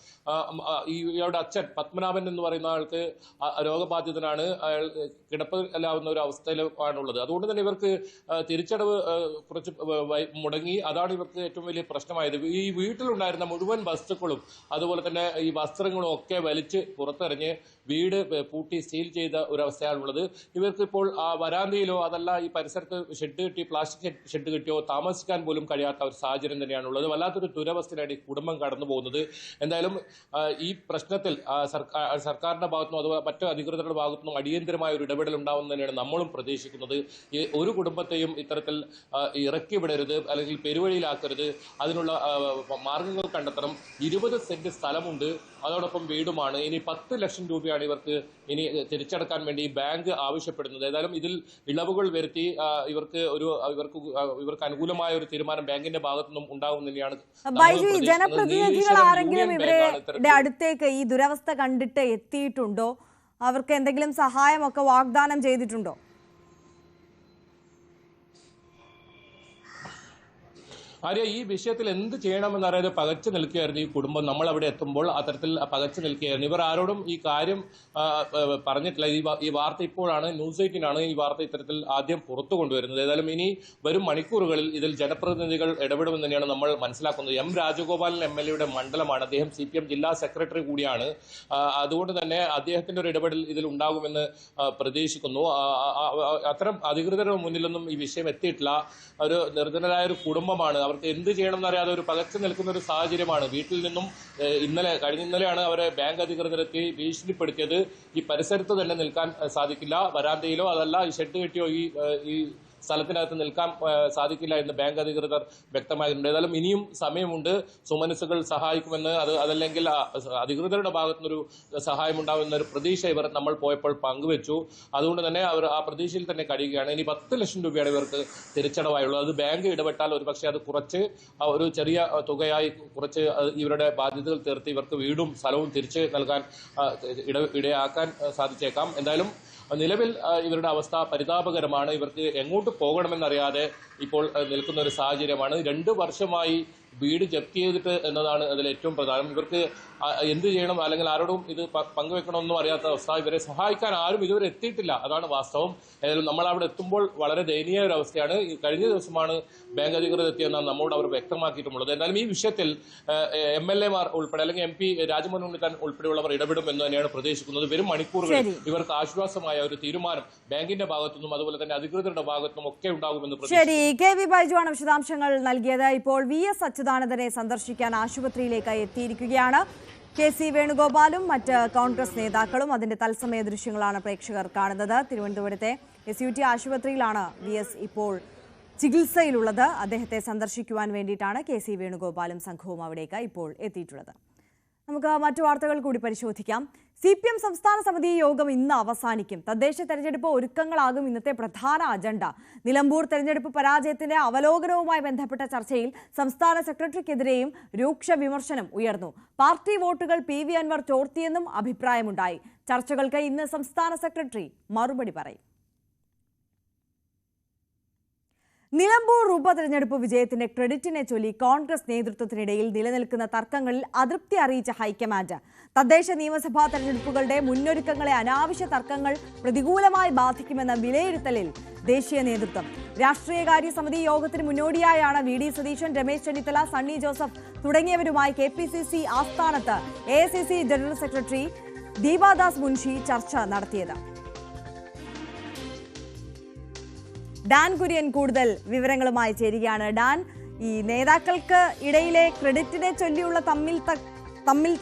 ഇയാളുടെ അച്ഛൻ പത്മനാഭൻ എന്ന് പറയുന്ന ആൾക്ക് രോഗബാധിതനാണ്. അയാൾ കിടപ്പിലാവുന്ന ഒരു അവസ്ഥയിലാണുള്ളത്. അതുകൊണ്ട് തന്നെ ഇവർക്ക് തിരിച്ചടവ് കുറച്ച് മുടങ്ങി. അതാണ് ഇവർക്ക് ഏറ്റവും വലിയ പ്രശ്നമായത്. ഈ വീട്ടിലുണ്ടായിരുന്ന മുഴുവൻ വസ്തുക്കളും അതുപോലെ തന്നെ ഈ വസ്ത്രങ്ങളും ഒക്കെ വലിച്ച് പുറത്തെറിഞ്ഞ് വീട് പൂട്ടി സീൽ ചെയ്ത ഒരവസ്ഥയാണുള്ളത്. ഇവർക്ക് ഇപ്പോൾ വരാന്തയിലോ അതല്ല ഈ പരിസരത്ത് ഷെഡ് കെട്ടി പ്ലാസ്റ്റിക് ഷെഡ് കെട്ടിയോ താമസിക്കാൻ പോലും കഴിയാത്ത ഒരു സാഹചര്യം തന്നെയാണുള്ളത്. വല്ലാത്തൊരു ദുരവസ്ഥയിലാണ് ഈ കുടുംബം കടന്നു പോകുന്നത്. എന്തായാലും ഈ പ്രശ്നത്തിൽ സർക്കാരിന്റെ ഭാഗത്തുനിന്നും അതുപോലെ മറ്റു അധികൃതരുടെ ഭാഗത്തുനിന്നും അടിയന്തരമായ ഒരു ഇടപെടൽ ഉണ്ടാവുമെന്ന് തന്നെയാണ് നമ്മളും പ്രതീക്ഷിക്കുന്നത്. ഒരു കുടുംബത്തെയും ഇത്തരത്തിൽ ഇറക്കി വിടരുത്, അല്ലെങ്കിൽ പെരുവഴിയിലാക്കരുത്. അതിനുള്ള മാർഗങ്ങൾ കണ്ടെത്തണം. 20 സെന്റ് സ്ഥലമുണ്ട്, അതോടൊപ്പം വീടുമാണ്. ഇനി 10 ലക്ഷം രൂപയാണ് ഇവർക്ക് ഇനി തിരിച്ചടക്കാൻ വേണ്ടി ബാങ്ക് ആവശ്യപ്പെടുന്നത്. ഏതായാലും ഇതിൽ ഇളവുകൾ വരുത്തി ഇവർക്ക് അനുകൂലമായ ഒരു തീരുമാനം ബാങ്കിന്റെ ഭാഗത്തു നിന്നും ഉണ്ടാവും തന്നെയാണ്. ജനപ്രതിനിധികൾ ആരെങ്കിലും ഇവരുടെ അടുത്തേക്ക് ഈ ദുരവസ്ഥ കണ്ടിട്ട് എത്തിയിട്ടുണ്ടോ? അവർക്ക് എന്തെങ്കിലും സഹായമൊക്കെ വാഗ്ദാനം ചെയ്തിട്ടുണ്ടോ? ആര്യ, ഈ വിഷയത്തിൽ എന്ത് ചെയ്യണമെന്നറിയാതെ പകച്ചു നിൽക്കുകയായിരുന്നു ഈ കുടുംബം. നമ്മൾ അവിടെ എത്തുമ്പോൾ അത്തരത്തിൽ പകച്ചു നിൽക്കുകയായിരുന്നു. ഇവർ ആരോടും ഈ കാര്യം പറഞ്ഞിട്ടില്ല. ഈ വാർത്ത ഇപ്പോഴാണ് ന്യൂസ് 18 ഈ വാർത്ത ഇത്തരത്തിൽ ആദ്യം പുറത്തു കൊണ്ടുവരുന്നത്. ഏതായാലും ഇനി വരും മണിക്കൂറുകളിൽ ഇതിൽ ജനപ്രതിനിധികൾ ഇടപെടുമെന്ന് തന്നെയാണ് നമ്മൾ മനസ്സിലാക്കുന്നത്. എം രാജഗോപാലൻ MLA മണ്ഡലമാണ്. അദ്ദേഹം CPM ജില്ലാ സെക്രട്ടറി കൂടിയാണ്. അതുകൊണ്ട് തന്നെ അദ്ദേഹത്തിന്റെ ഒരു ഇടപെടൽ ഇതിൽ ഉണ്ടാകുമെന്ന് പ്രതീക്ഷിക്കുന്നു. അത്തരം അധികൃതരുടെ മുന്നിലൊന്നും ഈ വിഷയം എത്തിയിട്ടില്ല. ഒരു നിർധനരായ ഒരു കുടുംബമാണ്. അവർക്ക് എന്ത് ചെയ്യണമെന്നറിയാതെ ഒരു പകച്ചു നിൽക്കുന്ന ഒരു സാഹചര്യമാണ്. വീട്ടിൽ നിന്നും കഴിഞ്ഞ ഇന്നലെയാണ് അവരെ ബാങ്ക് അധികൃതരെത്തി ഭീഷണിപ്പെടുത്തിയത്. ഈ പരിസരത്ത് തന്നെ നിൽക്കാൻ സാധിക്കില്ല, വരാന്തയിലോ അതല്ല ഈ ഷെഡ് കെട്ടിയോ ഈ സ്ഥലത്തിനകത്ത് നിൽക്കാൻ സാധിക്കില്ല എന്ന് ബാങ്ക് അധികൃതർ വ്യക്തമായിട്ടുണ്ട്. ഏതായാലും ഇനിയും സമയമുണ്ട്. സുമനസ്സുകൾ സഹായിക്കുമെന്ന്, അതല്ലെങ്കിൽ അധികൃതരുടെ ഭാഗത്തുനിന്നൊരു സഹായം ഉണ്ടാവുമെന്നൊരു പ്രതീക്ഷ നമ്മൾ പോയപ്പോൾ പങ്കുവെച്ചു. അതുകൊണ്ട് തന്നെ അവർ ആ പ്രതീക്ഷയിൽ തന്നെ കഴിയുകയാണ്. ഇനി 10 ലക്ഷം രൂപയാണ് ഇവർക്ക് തിരിച്ചടവായുള്ളത്. അത് ബാങ്ക് ഇടപെട്ടാൽ ഒരുപക്ഷെ അത് കുറച്ച് ഒരു ചെറിയ തുകയായി കുറച്ച് ഇവരുടെ ബാധ്യതകൾ തീർത്ത് ഇവർക്ക് വീടും സ്ഥലവും തിരിച്ച് നൽകാൻ ഇടയാക്കാൻ സാധിച്ചേക്കാം. എന്തായാലും നിലവിൽ ഇവരുടെ അവസ്ഥ പരിതാപകരമാണ്. ഇവർക്ക് എങ്ങോട്ട് പോകണമെന്നറിയാതെ ഇപ്പോൾ നിൽക്കുന്ന ഒരു സാഹചര്യമാണ്. 2 വർഷമായി വീട് ജപ്തി ചെയ്തിട്ട് എന്നതാണ് അതിൽ ഏറ്റവും പ്രധാനം. ഇവർക്ക് എന്ത് ചെയ്യണം അല്ലെങ്കിൽ ആരോടും ഇത് പങ്കുവെക്കണമെന്നും അറിയാത്ത അവസ്ഥ. ഇവരെ സഹായിക്കാൻ ആരും ഇതുവരെ എത്തിയിട്ടില്ല, അതാണ് വാസ്തവം. ഏതായാലും നമ്മൾ അവിടെ എത്തുമ്പോൾ വളരെ ദയനീയ ഒരു അവസ്ഥയാണ്. കഴിഞ്ഞ ദിവസമാണ് ബാങ്ക് അധികൃതർ എത്തിയെന്നാണ് നമ്മോട് അവർ വ്യക്തമാക്കിയിട്ടുള്ളത്. എന്നാലും ഈ വിഷയത്തിൽ MLA ഉൾപ്പെടെ അല്ലെങ്കിൽ MP രാജ്മോഹൻ ഉണ്ണിത്താൻ ഉൾപ്പെടെയുള്ളവർ ഇടപെടുമെന്ന് തന്നെയാണ് പ്രതീക്ഷിക്കുന്നത്. വരും മണിക്കൂറുകളിൽ ഇവർക്ക് ആശ്വാസമായ ഒരു തീരുമാനം ബാങ്കിന്റെ ഭാഗത്തുനിന്നും അതുപോലെ തന്നെ അധികൃതരുടെ ഭാഗത്തുനിന്നും ഒക്കെ ഉണ്ടാകുമെന്ന് പ്രതീക്ഷിക്കുന്നു. KV ബൈജുവാണ് വിശദാംശങ്ങൾ നൽകിയത്. ഇപ്പോൾ VS അച്യുതാനന്ദനെ സന്ദർശിക്കാൻ ആശുപത്രിയിലേക്ക് എത്തിയിരിക്കുകയാണ്. KC വേണുഗോപാലും മറ്റ് കോൺഗ്രസ് നേതാക്കളും. അതിന്റെ തത്സമയ ദൃശ്യങ്ങളാണ് പ്രേക്ഷകർ കാണുന്നത്. തിരുവനന്തപുരത്തെ SUT ആശുപത്രിയിലാണ് VS ഇപ്പോൾ ചികിത്സയിലുള്ളത്. അദ്ദേഹത്തെ സന്ദർശിക്കുവാൻ വേണ്ടിയിട്ടാണ് KC വേണുഗോപാലും സംഘവും അവിടേക്ക് ഇപ്പോൾ എത്തിയിട്ടുള്ളത്. നമുക്ക് മറ്റു വാർത്തകൾ കൂടി പരിശോധിക്കാം. CPM സംസ്ഥാന സമിതി യോഗം ഇന്ന് അവസാനിക്കും. തദ്ദേശ തെരഞ്ഞെടുപ്പ് ഒരുക്കങ്ങളാകും ഇന്നത്തെ പ്രധാന അജണ്ട. നിലമ്പൂർ തെരഞ്ഞെടുപ്പ് പരാജയത്തിന്റെ അവലോകനവുമായി ബന്ധപ്പെട്ട ചർച്ചയിൽ സംസ്ഥാന സെക്രട്ടറിക്കെതിരെയും രൂക്ഷ വിമർശനം ഉയർന്നു. പാർട്ടി വോട്ടുകൾ PV അൻവർ ചോർത്തിയെന്നും അഭിപ്രായമുണ്ടായി. ചർച്ചകൾക്ക് ഇന്ന് സംസ്ഥാന സെക്രട്ടറി മറുപടി പറയും. നിലമ്പൂർ ഉപതെരഞ്ഞെടുപ്പ് വിജയത്തിന്റെ ക്രെഡിറ്റിനെ ചൊല്ലി കോൺഗ്രസ് നേതൃത്വത്തിനിടയിൽ നിലനിൽക്കുന്ന തർക്കങ്ങളിൽ അതൃപ്തി അറിയിച്ച ഹൈക്കമാൻഡ് തദ്ദേശ നിയമസഭാ തെരഞ്ഞെടുപ്പുകളുടെ മുന്നൊരുക്കങ്ങളെ അനാവശ്യ തർക്കങ്ങൾ പ്രതികൂലമായി ബാധിക്കുമെന്ന വിലയിരുത്തലിൽ ദേശീയ നേതൃത്വം. രാഷ്ട്രീയകാര്യ സമിതി യോഗത്തിന് മുന്നോടിയായാണ് VD സതീശൻ, രമേശ് ചെന്നിത്തല, സണ്ണി ജോസഫ് തുടങ്ങിയവരുമായി KPCC ആസ്ഥാനത്ത് AICC general secretary Deepa Das Munshi ചർച്ച നടത്തിയത്. ഡാൻ കുര്യൻ കൂടുതൽ വിവരങ്ങളുമായി ചേരുകയാണ്. ഡാൻ, ഈ നേതാക്കൾക്ക് ഇടയിലെ ക്രെഡിറ്റിനെ ചൊല്ലിയുള്ള തമ്മിൽ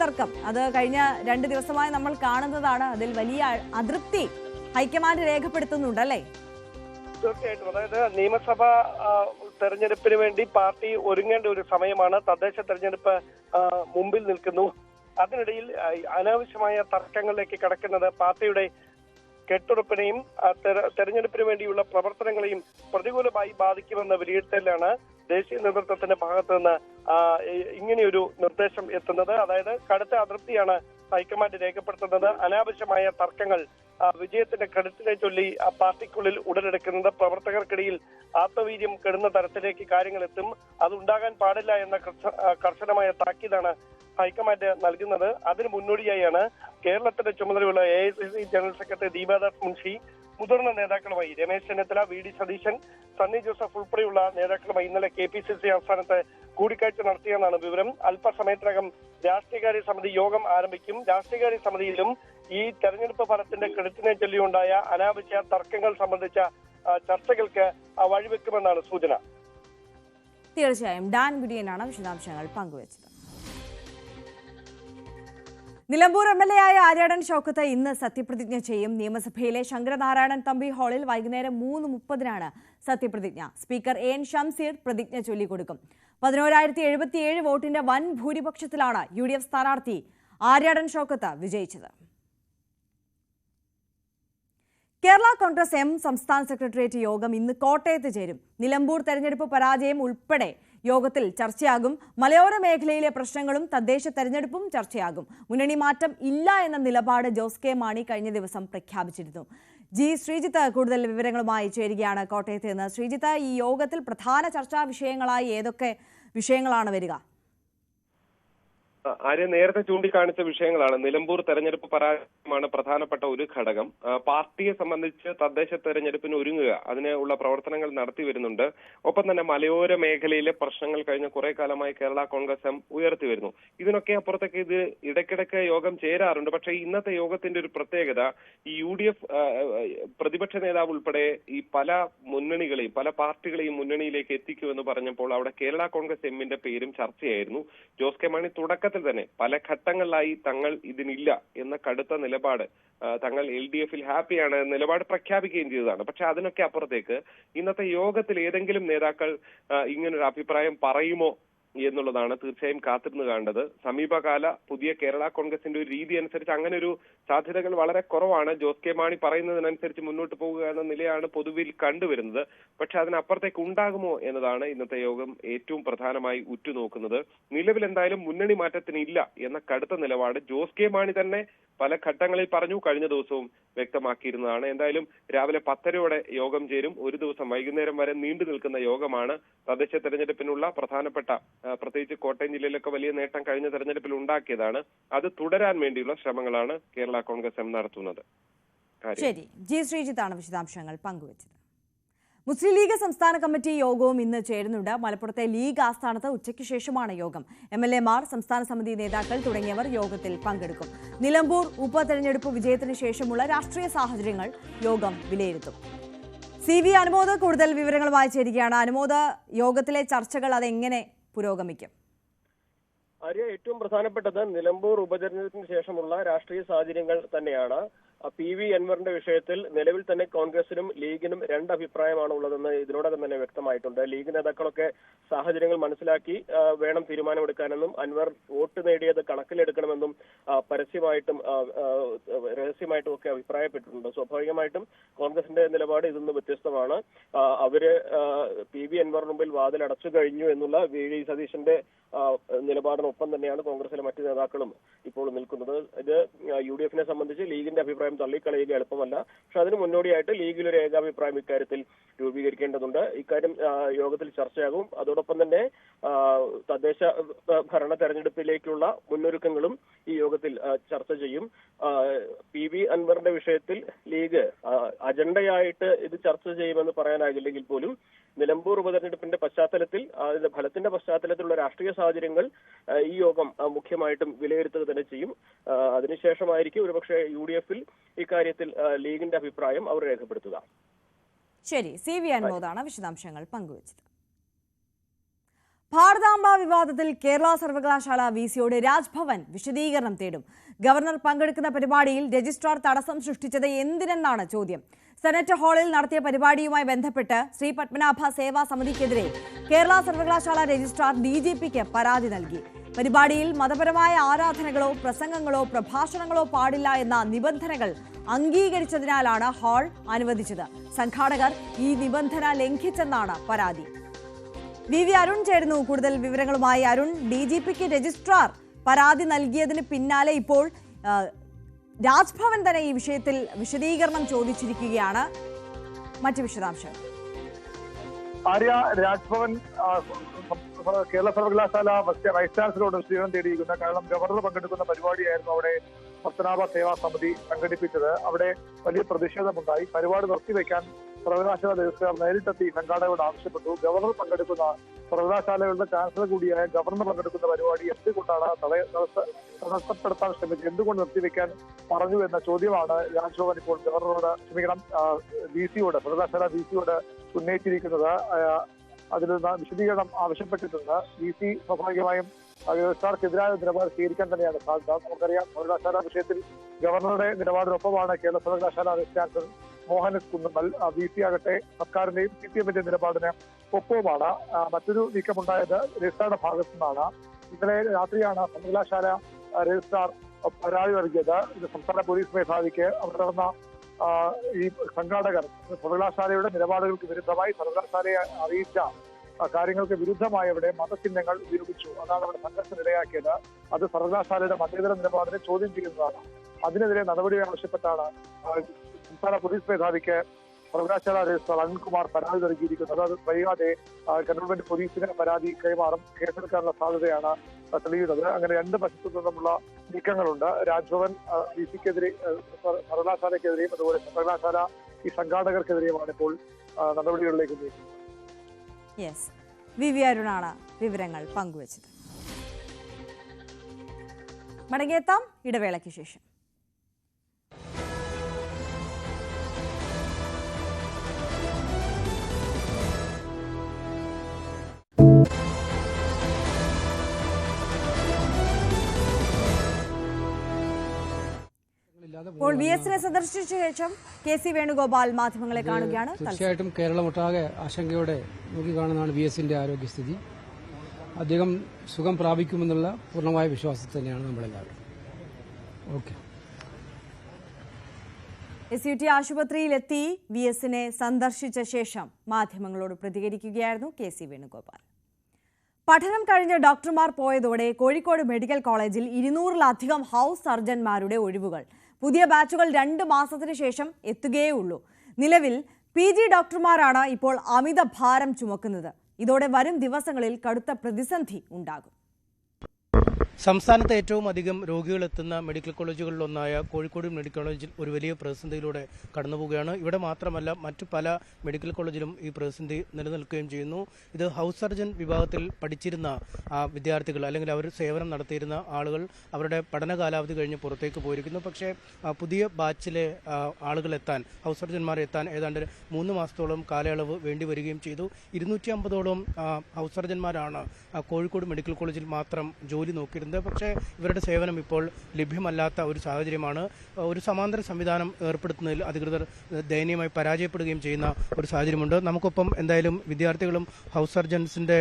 തർക്കം അത് കഴിഞ്ഞ 2 ദിവസമായി നമ്മൾ കാണുന്നതാണ്. അതിൽ വലിയ അതൃപ്തി ഹൈക്കമാൻഡ് രേഖപ്പെടുത്തുന്നുണ്ടല്ലേ? തീർച്ചയായിട്ടും. അതായത് നിയമസഭാ തെരഞ്ഞെടുപ്പിന് വേണ്ടി പാർട്ടി ഒരുങ്ങേണ്ട ഒരു സമയമാണ്. തദ്ദേശ തെരഞ്ഞെടുപ്പ് മുമ്പിൽ നിൽക്കുന്നു. അതിനിടയിൽ അനാവശ്യമായ തർക്കങ്ങളിലേക്ക് കടക്കുന്നത് പാർട്ടിയുടെ കെട്ടുറപ്പിനെയും തെരഞ്ഞെടുപ്പിന് വേണ്ടിയുള്ള പ്രവർത്തനങ്ങളെയും പ്രതികൂലമായി ബാധിക്കുമെന്ന വിലയിരുത്തലാണ് ദേശീയ നേതൃത്വത്തിന്റെ ഭാഗത്തു നിന്ന് ഇങ്ങനെയൊരു നിർദ്ദേശം എത്തുന്നത്. അതായത് കടുത്ത അതൃപ്തിയാണ് ഹൈക്കമാൻഡ് രേഖപ്പെടുത്തുന്നത്. അനാവശ്യമായ തർക്കങ്ങൾ വിജയത്തിന്റെ ക്രെഡിറ്റിനെ ചൊല്ലി പാർട്ടിക്കുള്ളിൽ ഉടലെടുക്കുന്നത് പ്രവർത്തകർക്കിടയിൽ ആത്മവീര്യം കെടുന്ന തരത്തിലേക്ക് കാര്യങ്ങൾ എത്തും. അത് ഉണ്ടാകാൻ പാടില്ല എന്ന കർശനമായ താക്കീതാണ് ഹൈക്കമാൻഡ് നൽകുന്നത്. അതിന് മുന്നോടിയായാണ് കേരളത്തിന്റെ ചുമതലയുള്ള AICC general secretary Deepa Das Munshi മുതിർന്ന നേതാക്കളുമായി രമേശ് ചെന്നിത്തല, VD സതീശൻ, സണ്ണി ജോസഫ് ഉൾപ്പെടെയുള്ള നേതാക്കളുമായി ഇന്നലെ KPCC ആസ്ഥാനത്ത് കൂടിക്കാഴ്ച നടത്തിയെന്നാണ് വിവരം. അല്പസമയത്തിനകം രാഷ്ട്രീയകാര്യ സമിതി യോഗം ആരംഭിക്കും. രാഷ്ട്രീയകാര്യ സമിതിയിലും ഈ തെരഞ്ഞെടുപ്പ് ഫലത്തിന്റെ ക്രെഡിറ്റിനെ ചൊല്ലിയുണ്ടായ അനാവശ്യ തർക്കങ്ങൾ സംബന്ധിച്ച ചർച്ചകൾക്ക് വഴിവെക്കുമെന്നാണ് സൂചന. തീർച്ചയായും ഡാൻ കുര്യനാണ് വിശദാംശങ്ങൾ പങ്കുവച്ചത്. നിലമ്പൂർ MLA ആയ ആര്യാടൻ ഷൗക്കത്ത് ഇന്ന് സത്യപ്രതിജ്ഞ ചെയ്യും. നിയമസഭയിലെ ശങ്കരനാരായണൻ തമ്പി ഹാളിൽ വൈകുന്നേരം 3:30 സത്യപ്രതിജ്ഞ. സ്പീക്കർ AN ഷംസീർ പ്രതിജ്ഞ ചൊല്ലിക്കൊടുക്കും. 11,077 വോട്ടിന്റെ വൻ ഭൂരിപക്ഷത്തിലാണ് UDF സ്ഥാനാർത്ഥി ആര്യാടൻ ഷൗക്കത്ത് വിജയിച്ചത്. കേരള കോൺഗ്രസ് M സംസ്ഥാന സെക്രട്ടേറിയറ്റ് യോഗം ഇന്ന് കോട്ടയത്ത് ചേരും. നിലമ്പൂർ തെരഞ്ഞെടുപ്പ് പരാജയം ഉൾപ്പെടെ യോഗത്തിൽ ചർച്ചയാകും. മലയോര മേഖലയിലെ പ്രശ്നങ്ങളും തദ്ദേശ തെരഞ്ഞെടുപ്പും ചർച്ചയാകും. മുന്നണി മാറ്റം ഇല്ല എന്ന നിലപാട് ജോസ് കെ മാണി കഴിഞ്ഞ ദിവസം പ്രഖ്യാപിച്ചിരുന്നു. ശ്രീജിത്ത് കൂടുതൽ വിവരങ്ങളുമായി ചേരുകയാണ് കോട്ടയത്ത് നിന്ന്. ശ്രീജിത്ത്, ഈ യോഗത്തിൽ പ്രധാന ചർച്ചാ വിഷയങ്ങളായി ഏതൊക്കെ വിഷയങ്ങളാണ് വരിക? ആര്യ നേരത്തെ ചൂണ്ടിക്കാണിച്ച വിഷയങ്ങളാണ്. നിലമ്പൂർ തെരഞ്ഞെടുപ്പ് പരാജയമാണ് പ്രധാനപ്പെട്ട ഒരു ഘടകം. പാർട്ടിയെ സംബന്ധിച്ച് തദ്ദേശ തെരഞ്ഞെടുപ്പിന് ഒരുങ്ങുക, അതിനുള്ള പ്രവർത്തനങ്ങൾ നടത്തി വരുന്നുണ്ട്. ഒപ്പം തന്നെ മലയോര മേഖലയിലെ പ്രശ്നങ്ങൾ കഴിഞ്ഞ കുറെ കാലമായി കേരള കോൺഗ്രസ് M ഉയർത്തി വരുന്നു. ഇതിനൊക്കെ അപ്പുറത്തേക്ക് ഇത് ഇടയ്ക്കിടയ്ക്ക് യോഗം ചേരാറുണ്ട്. പക്ഷേ ഇന്നത്തെ യോഗത്തിന്റെ ഒരു പ്രത്യേകത, ഈ UDF പ്രതിപക്ഷ നേതാവ് ഉൾപ്പെടെ ഈ പല മുന്നണികളെയും പല പാർട്ടികളെയും മുന്നണിയിലേക്ക് എത്തിക്കുമെന്ന് പറഞ്ഞപ്പോൾ അവിടെ കേരള കോൺഗ്രസ് M-ന്റെ പേരും ചർച്ചയായിരുന്നു. ജോസ് കെ മാണി തുടക്കത്തിൽ തന്നെ പല ഘട്ടങ്ങളിലായി തങ്ങൾ ഇതിനില്ല എന്ന കടുത്ത നിലപാട്, തങ്ങൾ LDF-ൽ ഹാപ്പിയാണ് എന്ന നിലപാട് പ്രഖ്യാപിക്കുകയും ചെയ്തതാണ്. പക്ഷെ അതിനൊക്കെ അപ്പുറത്തേക്ക് ഇന്നത്തെ യോഗത്തിൽ ഏതെങ്കിലും നേതാക്കൾ ഇങ്ങനൊരു അഭിപ്രായം പറയുമോ എന്നുള്ളതാണ് തീർച്ചയായും കാത്തിരുന്ന് കാണേണ്ടത്. സമീപകാല പുതിയ കേരള കോൺഗ്രസിന്റെ ഒരു രീതി അനുസരിച്ച് അങ്ങനെ ഒരു സാധ്യതകൾ വളരെ കുറവാണ്. ജോസ് കെ മാണി പറയുന്നതിനനുസരിച്ച് മുന്നോട്ട് പോകുക എന്ന നിലയാണ് പൊതുവിൽ കണ്ടുവരുന്നത്. പക്ഷെ അതിനപ്പുറത്തേക്ക് ഉണ്ടാകുമോ എന്നതാണ് ഇന്നത്തെ യോഗം ഏറ്റവും പ്രധാനമായി ഉറ്റുനോക്കുന്നത്. നിലവിൽ എന്തായാലും മുന്നണി മാറ്റത്തിന് ഇല്ല എന്ന കടുത്ത നിലപാട് ജോസ് കെ മാണി തന്നെ പല ഘട്ടങ്ങളിൽ പറഞ്ഞു, കഴിഞ്ഞ ദിവസവും വ്യക്തമാക്കിയിരുന്നതാണ്. എന്തായാലും രാവിലെ 10:30 യോഗം ചേരും. ഒരു ദിവസം വൈകുന്നേരം വരെ നീണ്ടു നിൽക്കുന്ന യോഗമാണ്. തദ്ദേശ തെരഞ്ഞെടുപ്പിനുള്ള പ്രധാനപ്പെട്ട, പ്രത്യേകിച്ച് കോട്ടയം ജില്ലയിലൊക്കെ വലിയ നേട്ടം കഴിഞ്ഞ തെരഞ്ഞെടുപ്പിൽ ഉണ്ടാക്കിയതാണ്. അത് തുടരാൻ വേണ്ടിയുള്ള ശ്രമങ്ങളാണ് കേരള കോൺഗ്രസ് M നടത്തുന്നത്. ശരി, ശ്രീജിത്താണ് വിശദാംശങ്ങൾ പങ്കുവച്ചത്. മുസ്ലിം ലീഗ് സംസ്ഥാന കമ്മിറ്റി യോഗവും ഇന്ന് ചേരുന്നുണ്ട്. മലപ്പുറത്തെ ലീഗ് ആസ്ഥാനത്ത് ഉച്ചയ്ക്ക് ശേഷമാണ് യോഗം. MLA-മാർ, സംസ്ഥാന സമിതി നേതാക്കൾ തുടങ്ങിയവർ യോഗത്തിൽ പങ്കെടുക്കും. നിലമ്പൂർ ഉപതെരഞ്ഞെടുപ്പ് വിജയത്തിന് ശേഷമുള്ള രാഷ്ട്രീയ സാഹചര്യങ്ങൾ യോഗം വിലയിരുത്തും. CV അനുമോദ് കൂടുതൽ വിവരങ്ങളുമായി ചേരുകയാണ്. അനുമോദ്, യോഗത്തിലെ ചർച്ചകൾ അതെങ്ങനെ പുരോഗമിക്കും? ഏറ്റവും പ്രധാനപ്പെട്ടത് നിലമ്പൂർ ഉപതെരഞ്ഞെടുപ്പിന് ശേഷമുള്ള രാഷ്ട്രീയ സാഹചര്യങ്ങൾ തന്നെയാണ്. PV അൻവറിന്റെ വിഷയത്തിൽ നിലവിൽ തന്നെ കോൺഗ്രസിനും ലീഗിനും രണ്ട് അഭിപ്രായമാണ് ഉള്ളതെന്ന് ഇതിനോടകം തന്നെ വ്യക്തമായിട്ടുണ്ട്. ലീഗ് നേതാക്കളൊക്കെ സാഹചര്യങ്ങൾ മനസ്സിലാക്കി വേണം തീരുമാനമെടുക്കാനെന്നും അൻവർ വോട്ട് നേടിയത് കണക്കിലെടുക്കണമെന്നും പരസ്യമായിട്ടും രഹസ്യമായിട്ടും ഒക്കെ അഭിപ്രായപ്പെട്ടിട്ടുണ്ട്. സ്വാഭാവികമായിട്ടും കോൺഗ്രസിന്റെ നിലപാട് ഇതൊന്ന് വ്യത്യസ്തമാണ്. അവര് PV അൻവറിന് മുമ്പിൽ വാതിൽ അടച്ചു കഴിഞ്ഞു എന്നുള്ള VD സതീശന്റെ നിലപാടിനൊപ്പം തന്നെയാണ് കോൺഗ്രസിലെ മറ്റു നേതാക്കളും ഇപ്പോൾ നിൽക്കുന്നത്. ഇത് UDF-നെ സംബന്ധിച്ച് ലീഗിന്റെ അഭിപ്രായം തള്ളിക്കളയുക എളുപ്പമല്ല. പക്ഷെ അതിന് മുന്നോടിയായിട്ട് ലീഗിൽ ഒരു ഏകാഭിപ്രായം ഇക്കാര്യത്തിൽ രൂപീകരിക്കേണ്ടതുണ്ട്. ഇക്കാര്യം യോഗത്തിൽ ചർച്ചയാകും. അതോടൊപ്പം തന്നെ തദ്ദേശ ഭരണ തെരഞ്ഞെടുപ്പിലേക്കുള്ള മുന്നൊരുക്കങ്ങളും ഈ യോഗത്തിൽ ചർച്ച ചെയ്യും. PV അൻവറിന്റെ വിഷയത്തിൽ ലീഗ് അജണ്ടയായിട്ട് ഇത് ചർച്ച ചെയ്യുമെന്ന് പറയാനാകില്ലെങ്കിൽ പോലും നിലമ്പൂർ ഉപതെരഞ്ഞെടുപ്പിന്റെ പശ്ചാത്തലത്തിൽ അതിന്റെ ഫലത്തിന്റെ പശ്ചാത്തലത്തിലുള്ള രാഷ്ട്രീയ സാഹചര്യങ്ങൾ ഈ യോഗം മുഖ്യമായിട്ടും വിലയിരുത്തുക തന്നെ ചെയ്യും. അതിനുശേഷമായിരിക്കും ഒരുപക്ഷെ UDF-ൽ ഇക്കാര്യത്തിൽ ലീഗിന്റെ അഭിപ്രായം അവർ രേഖപ്പെടുത്തുക. ശരി, CV അൻമോദാണ് വിശദാംശങ്ങൾ പങ്കുവച്ചത്. ഭാരതാംബ വിവാദത്തിൽ കേരള സർവകലാശാല VC-യോട് രാജ്ഭവൻ വിശദീകരണം തേടും. ഗവർണർ പങ്കെടുക്കുന്ന പരിപാടിയിൽ രജിസ്ട്രാർ തടസ്സം സൃഷ്ടിച്ചത് എന്തിനെന്നാണ് ചോദ്യം. സെനറ്റ് ഹാളിൽ നടത്തിയ പരിപാടിയുമായി ബന്ധപ്പെട്ട് ശ്രീ പത്മനാഭ സേവാ സമിതിക്കെതിരെ കേരള സർവകലാശാല രജിസ്ട്രാർ DGP-ക്ക് പരാതി നൽകി. പരിപാടിയിൽ മതപരമായ ആരാധനകളോ പ്രസംഗങ്ങളോ പ്രഭാഷണങ്ങളോ പാടില്ല എന്ന നിബന്ധനകൾ അംഗീകരിച്ചതിനാലാണ് ഹാൾ അനുവദിച്ചത്. സംഘാടകർ ഈ നിബന്ധന ലംഘിച്ചെന്നാണ് പരാതി. VV അരുൺ ചേരുന്നു കൂടുതൽ വിവരങ്ങളുമായി. അരുൺ, DGP-ക്ക് രജിസ്ട്രാർ പരാതി നൽകിയതിന് പിന്നാലെ ഇപ്പോൾ രാജ്ഭവൻ തന്നെ ഈ വിഷയത്തിൽ വിശദീകരണം ചോദിച്ചിരിക്കുകയാണ്. മറ്റു വിശദാംശങ്ങൾ. ആര്യ, രാജ്ഭവൻ കേരള സർവകലാശാല വൈസ് ചാൻസലറോട് വിശദീകരണം തേടിയിരിക്കുന്ന കാരണം ഗവർണർ പങ്കെടുക്കുന്ന പരിപാടിയായിരുന്നു അവിടെ പത്മനാഭ സേവാ സമിതി സംഘടിപ്പിച്ചത്. അവിടെ വലിയ പ്രതിഷേധമുണ്ടായി. പരിപാടി നിർത്തിവെക്കാൻ സർവകലാശാല രജിസ്ട്രാർ നേരിട്ടെത്തി സംഘാടകരോട് ആവശ്യപ്പെട്ടു. ഗവർണർ പങ്കെടുക്കുന്ന സർവകലാശാലകളുടെ ചാൻസലർ കൂടിയായ ഗവർണർ പങ്കെടുക്കുന്ന പരിപാടി എന്തുകൊണ്ടാണ് തടസ്സപ്പെടുത്താൻ ശ്രമിച്ചത്, എന്തുകൊണ്ട് നിർത്തിവെക്കാൻ പറഞ്ഞു എന്ന ചോദ്യമാണ് രാജ്ഭവൻ ഇപ്പോൾ ഗവർണറോട് VC-യോട് സർവകലാശാല VC-യോട് ഉന്നയിച്ചിരിക്കുന്നത്. അതിൽ നിന്ന് വിശദീകരണം ആവശ്യപ്പെട്ടിട്ടുണ്ട്. VC സ്വാഭാവികമായും രജിസ്ട്രാർക്കെതിരായ നിലപാട് സ്വീകരിക്കാൻ തന്നെയാണ് സാധ്യത. നമുക്കറിയാം, സർവകലാശാല വിഷയത്തിൽ ഗവർണറുടെ നിലപാടിനൊപ്പമാണ് കേരള സർവകലാശാല വൈസ് ചാൻസലർ മോഹനസ് കുന്നുമ്മൽ. VC ആകട്ടെ സർക്കാരിന്റെയും CPM-ന്റെ നിലപാടിന് ഒപ്പവുമാണ്. മറ്റൊരു നീക്കമുണ്ടായത് രജിസ്ട്രാറുടെ ഭാഗത്തു നിന്നാണ്. ഇന്നലെ രാത്രിയാണ് സർവകലാശാല രജിസ്ട്രാർ പരാതി നൽകിയത്. ഇത് സംസ്ഥാന പോലീസ് മേധാവിക്ക്. അവിടെ നടന്ന ഈ സംഘാടകർ സർവകലാശാലയുടെ നിലപാടുകൾക്ക് വിരുദ്ധമായി സർവകലാശാലയെ അറിയിച്ച കാര്യങ്ങൾക്ക് വിരുദ്ധമായി അവിടെ മതചിഹ്നങ്ങൾ ഉപയോഗിച്ചു. അതാണ് അവിടെ സംഘർഷത്തിനിടയാക്കിയത്. അത് സർവകലാശാലയുടെ മതേതര നിലപാടിനെ ചോദ്യം ചെയ്യുന്നതാണ്. അതിനെതിരെ നടപടി ആവശ്യപ്പെട്ടാണ് സംസ്ഥാന പോലീസ് മേധാവിക്ക് സർവകലാശാല രജിസ്ട്രാർ അനിൽകുമാർ പരാതി നൽകിയിരിക്കുന്നത്. അത് വൈകാതെ ഗവൺമെന്റ് പോലീസിന് പരാതി കൈമാറും. കേസെടുക്കാനുള്ള സാധ്യതയാണ് തെളിയുന്നത്. അങ്ങനെ രണ്ട് വശത്തു നിന്നുമുള്ള നീക്കങ്ങളുണ്ട്. രാജ്ഭവൻ VC-ക്കെതിരെ, സർവകലാശാലയ്ക്കെതിരെയും അതുപോലെ സർവകലാശാല ഈ സംഘാടകർക്കെതിരെയുമാണ് ഇപ്പോൾ നടപടികളിലേക്ക് നീക്കുന്നത്. VV അരുണാണ് വിവരങ്ങൾ പങ്കുവച്ചത്. മടങ്ങിയെത്താം ഇടവേളയ്ക്ക് ശേഷം. ഇപ്പോൾ VS-നെ സന്ദർശിച്ച ശേഷം KC വേണുഗോപാൽ മാധ്യമങ്ങളെ കാണുകയാണ്. തീർച്ചയായിട്ടും കേരളമൊട്ടാകെ ആശങ്കയോടെ നോക്കിക്കാണുന്നതാണ് VS-ന്റെ ആരോഗ്യസ്ഥിതി. അദ്ദേഹം സുഖം പ്രാപിക്കുമെന്നുള്ള പൂർണ്ണമായ വിശ്വാസത്തിൽ തന്നെയാണ് നമ്മളെല്ലാവരും. ഓക്കെ. SUT ആശുപത്രിയിലെത്തി VS-നെ സന്ദർശിച്ച ശേഷം മാധ്യമങ്ങളോട് പ്രതികരിക്കുകയായിരുന്നു KC വേണുഗോപാൽ. പഠനം കഴിഞ്ഞ് ഡോക്ടർമാർ പോയതോടെ കോഴിക്കോട് മെഡിക്കൽ കോളേജിൽ 200-ലധികം ഹൌസ് സർജൻമാരുടെ ഒഴിവുകൾ. പുതിയ ബാച്ചുകൾ 2 മാസത്തിന് ശേഷം എത്തുകയുള്ളൂ. നിലവിൽ PG ഡോക്ടർമാരാണ് ഇപ്പോൾ അമിത ഭാരം ചുമക്കുന്നത്. ഇതോടെ വരും ദിവസങ്ങളിൽ കടുത്ത പ്രതിസന്ധി ഉണ്ടാകും. സംസ്ഥാനത്ത് ഏറ്റവും അധികം രോഗികൾ എത്തുന്ന മെഡിക്കൽ കോളേജുകളിലൊന്നായ കോഴിക്കോട് മെഡിക്കൽ കോളേജിൽ ഒരു വലിയ പ്രതിസന്ധിയിലൂടെ കടന്നുപോവുകയാണ്. ഇവിടെ മാത്രമല്ല മറ്റു പല മെഡിക്കൽ കോളേജിലും ഈ പ്രതിസന്ധി നിലനിൽക്കുകയും ചെയ്യുന്നു. ഇത് ഹൗസ് സർജൻ വിഭാഗത്തിൽ പഠിച്ചിരുന്ന വിദ്യാർത്ഥികൾ അല്ലെങ്കിൽ അവർ സേവനം നടത്തിയിരുന്ന ആളുകൾ അവരുടെ പഠന കാലാവധി കഴിഞ്ഞ് പുറത്തേക്ക് പോയിരിക്കുന്നു. പക്ഷേ പുതിയ ബാച്ചിലെ ആളുകൾ എത്താൻ, ഹൗസ് സർജന്മാർ എത്താൻ ഏതാണ്ട് 3 മാസത്തോളം കാലയളവ് വേണ്ടി വരികയും ചെയ്തു. 250ഓളം ഹൗസ് സർജന്മാരാണ് കോഴിക്കോട് മെഡിക്കൽ കോളേജിൽ മാത്രം ജോലി നോക്കിയിരുന്നത്. ബന്ധപ്പെട്ടിരുന്നത്. പക്ഷേ ഇവരുടെ സേവനം ഇപ്പോൾ ലഭ്യമല്ലാത്ത ഒരു സാഹചര്യമാണ്. ഒരു സമാന്തര സംവിധാനം ഏർപ്പെടുത്തുന്നതിൽ അധികൃതർ ദയനീയമായി പരാജയപ്പെടുകയും ചെയ്യുന്ന ഒരു സാഹചര്യമുണ്ട്. നമുക്കൊപ്പം എന്തായാലും വിദ്യാർത്ഥികളും ഹൗസ് സർജൻസിൻ്റെ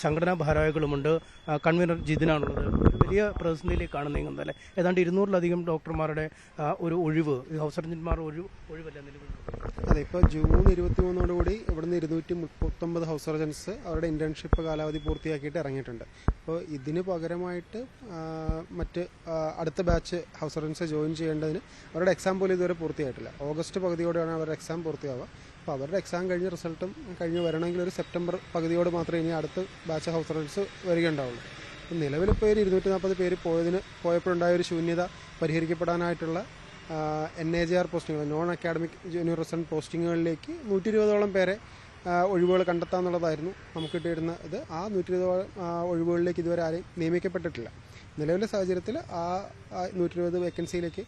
സംഘടനാ ഭാരവാഹികളുമുണ്ട്. കൺവീനർ ജിതിനാണുള്ളത്. വലിയ പ്രതിസന്ധിയിലേക്കാണ് നീങ്ങുന്നത് അല്ലേ? ഏതാണ്ട് 200-ലധികം ഡോക്ടർമാരുടെ ഒരു ഒഴിവ്, ഹൗസ് സർജന്മാർ ഒഴിവല്ല നിലവിൽ. അതെ, ഇപ്പോൾ ജൂൺ 23 ഇവിടുന്ന് 239 ഹൗസ് സർജൻസ് അവരുടെ ഇന്റേൺഷിപ്പ് കാലാവധി പൂർത്തിയാക്കിയിട്ട് ഇറങ്ങിയിട്ടുണ്ട്. അപ്പോൾ ഇതിന് പകരമായിട്ട് മറ്റ് അടുത്ത ബാച്ച് ഹൗസ് സർജൻസ് ജോയിൻ ചെയ്യേണ്ടതിന് അവരുടെ എക്സാം പോലും ഇതുവരെ പൂർത്തിയായിട്ടില്ല. ഓഗസ്റ്റ് പകുതിയോടെയാണ് അവരുടെ എക്സാം പൂർത്തിയാവുക. അപ്പോൾ അവരുടെ എക്സാം കഴിഞ്ഞ റിസൾട്ടും കഴിഞ്ഞ് വരണമെങ്കിൽ ഒരു സെപ്റ്റംബർ പകുതിയോട് മാത്രമേ ഇനി അടുത്ത ബാച്ച് ഹൗസ് സർജൻസ് വരികയുണ്ടാവുള്ളൂ. നിലവിലിപ്പോൾ 240 പേര് പോയപ്പോഴുണ്ടായ ഒരു ശൂന്യത പരിഹരിക്കപ്പെടാനായിട്ടുള്ള NAJR പോസ്റ്റിങ്ങുകൾ, നോൺ അക്കാഡമിക് ജൂനിയർ റെസിഡന്റ് പോസ്റ്റിങ്ങുകളിലേക്ക് 120ഓളം പേരെ ഒഴിവുകൾ കണ്ടെത്താമെന്നുള്ളതായിരുന്നു നമുക്ക് കിട്ടിയിരുന്ന ഇത്. ആ 120 ഒഴിവുകളിലേക്ക് ഇതുവരെ ആരെയും നിയമിക്കപ്പെട്ടിട്ടില്ല. നിലവിലെ സാഹചര്യത്തിൽ ആ 120 വേക്കൻസിയിലേക്ക്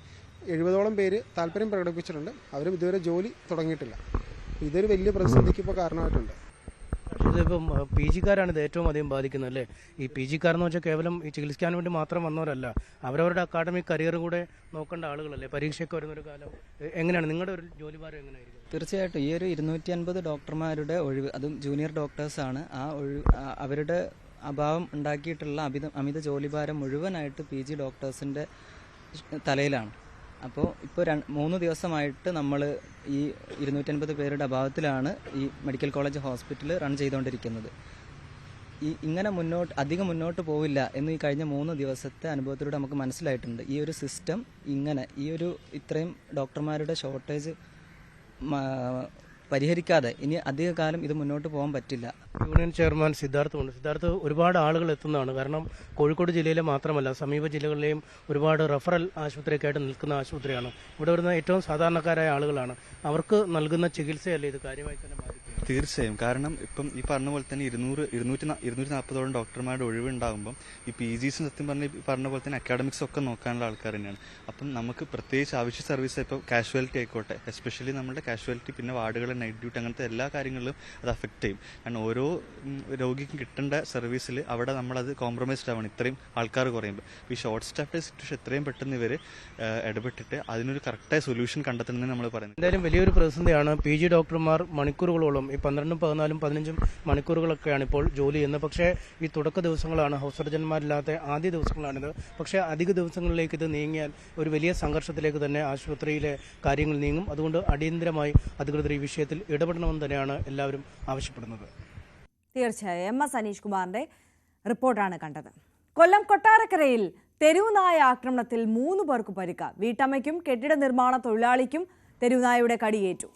70ഓളം പേര് താല്പര്യം പ്രകടിപ്പിച്ചിട്ടുണ്ട്. അവരും ഇതുവരെ ജോലി തുടങ്ങിയിട്ടില്ല. ഇതൊരു വലിയ പ്രതിസന്ധിക്ക് ഇപ്പോൾ കാരണമായിട്ടുണ്ട്. ഇതിപ്പം PGക്കാരാണ് ഇത് ഏറ്റവും അധികം ബാധിക്കുന്നത് അല്ലേ? ഈ PGക്കാരെന്ന് വെച്ചാൽ കേവലം ഈ ചികിത്സിക്കാൻ വേണ്ടി മാത്രം വന്നവരല്ല, അവരവരുടെ അക്കാഡമിക് കരിയർ കൂടെ നോക്കേണ്ട ആളുകളല്ലേ? പരീക്ഷയ്ക്ക് വരുന്നൊരു കാലം എങ്ങനെയാണ് നിങ്ങളുടെ ഒരു ജോലിഭാരം എങ്ങനെയായിരിക്കും? തീർച്ചയായിട്ടും ഈ ഒരു 250 ഡോക്ടർമാരുടെ ഒഴിവ്, അതും ജൂനിയർ ഡോക്ടേഴ്സാണ്. ആ ഒഴിവ് അവരുടെ അഭാവം ഉണ്ടാക്കിയിട്ടുള്ള അമിത ജോലിഭാരം മുഴുവനായിട്ട് PG ഡോക്ടേഴ്സിൻ്റെ തലയിലാണ്. അപ്പോൾ ഇപ്പോൾ 3 ദിവസമായിട്ട് നമ്മൾ ഈ 250 പേരുടെ അഭാവത്തിലാണ് ഈ മെഡിക്കൽ കോളേജ് ഹോസ്പിറ്റൽ റൺ ചെയ്തുകൊണ്ടിരിക്കുന്നത്. ഇങ്ങനെ അധികം മുന്നോട്ട് പോവില്ല എന്ന് ഈ കഴിഞ്ഞ 3 ദിവസത്തെ അനുഭവത്തിലൂടെ നമുക്ക് മനസ്സിലായിട്ടുണ്ട്. ഈ ഒരു സിസ്റ്റം ഇത്രയും ഡോക്ടർമാരുടെ ഷോർട്ടേജ് പരിഹരിക്കാതെ ഇനി അധികകാലം ഇത് മുന്നോട്ട് പോകാൻ പറ്റില്ല. Union chairman സിദ്ധാർത്ഥുണ്ട്. സിദ്ധാർത്ഥ്, ഒരുപാട് ആളുകൾ എത്തുന്നതാണ്. കാരണം കോഴിക്കോട് ജില്ലയിലെ മാത്രമല്ല സമീപ ജില്ലകളിലെയും ഒരുപാട് റഫറൽ ആശുപത്രിയൊക്കെ ആയിട്ട് നിൽക്കുന്ന ആശുപത്രിയാണ്. ഇവിടെ വരുന്ന ഏറ്റവും സാധാരണക്കാരായ ആളുകളാണ്. അവർക്ക് നൽകുന്ന ചികിത്സയല്ലേ ഇത് കാര്യമായി തന്നെ ബാധിക്കും? തീർച്ചയായും. കാരണം ഇപ്പം ഈ പറഞ്ഞ പോലെ തന്നെ 240ഓളം ഡോക്ടർമാരുടെ ഒഴിവുണ്ടാകുമ്പം ഈ PGs സത്യം പറഞ്ഞ പോലെ തന്നെ അക്കാഡമിക്സ് ഒക്കെ നോക്കാനുള്ള ആൾക്കാർ തന്നെയാണ്. അപ്പം നമുക്ക് പ്രത്യേകിച്ച് ആവശ്യ സർവീസ് ഇപ്പോൾ കാഷ്വാലിറ്റി ആയിക്കോട്ടെ, എസ്പെഷ്യലി നമ്മുടെ കാഷ്വാലിറ്റി, പിന്നെ വാർഡുകൾ, നൈറ്റ് ഡ്യൂട്ടി, അങ്ങനത്തെ എല്ലാ കാര്യങ്ങളിലും അത് അഫക്റ്റ് ചെയ്യും. കാരണം ഓരോ രോഗിക്കും കിട്ടേണ്ട സർവീസിൽ അവിടെ നമ്മളത് കോംപ്രമൈസ്ഡ് ആവണം ഇത്രയും ആൾക്കാർ കുറയുമ്പോൾ. ഈ ഷോർട്ട് സ്റ്റാഫ്ഡ് സിറ്റുവേഷൻ എത്രയും പെട്ടെന്ന് ഇവർ ഇടപെട്ടിട്ട് അതിനൊരു കറക്റ്റായ സൊല്യൂഷൻ കണ്ടെത്തണമെന്ന് നമ്മൾ പറയുന്നത്. എന്തായാലും വലിയൊരു പ്രതിസന്ധിയാണ്. PG ഡോക്ടർമാർ മണിക്കൂറുകളോളം ഈ 12, 14, 15 മണിക്കൂറുകളൊക്കെയാണ് ഇപ്പോൾ ജോലി ചെയ്യുന്നത്. പക്ഷേ ഈ തുടക്ക ദിവസങ്ങളാണ്, ഹൗസ് സർജന്മാരില്ലാത്ത ആദ്യ ദിവസങ്ങളാണിത്. പക്ഷേ അധിക ദിവസങ്ങളിലേക്ക് ഇത് നീങ്ങിയാൽ ഒരു വലിയ സംഘർഷത്തിലേക്ക് തന്നെ ആശുപത്രിയിലെ കാര്യങ്ങൾ നീങ്ങും. അതുകൊണ്ട് അടിയന്തരമായി അധികൃതർ ഈ വിഷയത്തിൽ ഇടപെടണമെന്ന് തന്നെയാണ് എല്ലാവരും ആവശ്യപ്പെടുന്നത്. തീർച്ചയായും MS അനീഷ് കുമാറിന്റെ റിപ്പോർട്ടാണ് കണ്ടത്. കൊല്ലം കൊട്ടാരക്കരയിൽ തെരുവുനായ ആക്രമണത്തിൽ 3 പേർക്ക് പരിക്ക്. വീട്ടമ്മയ്ക്കും കെട്ടിട നിർമ്മാണ തൊഴിലാളിക്കും തെരുവുനായയുടെ കടിയേറ്റു.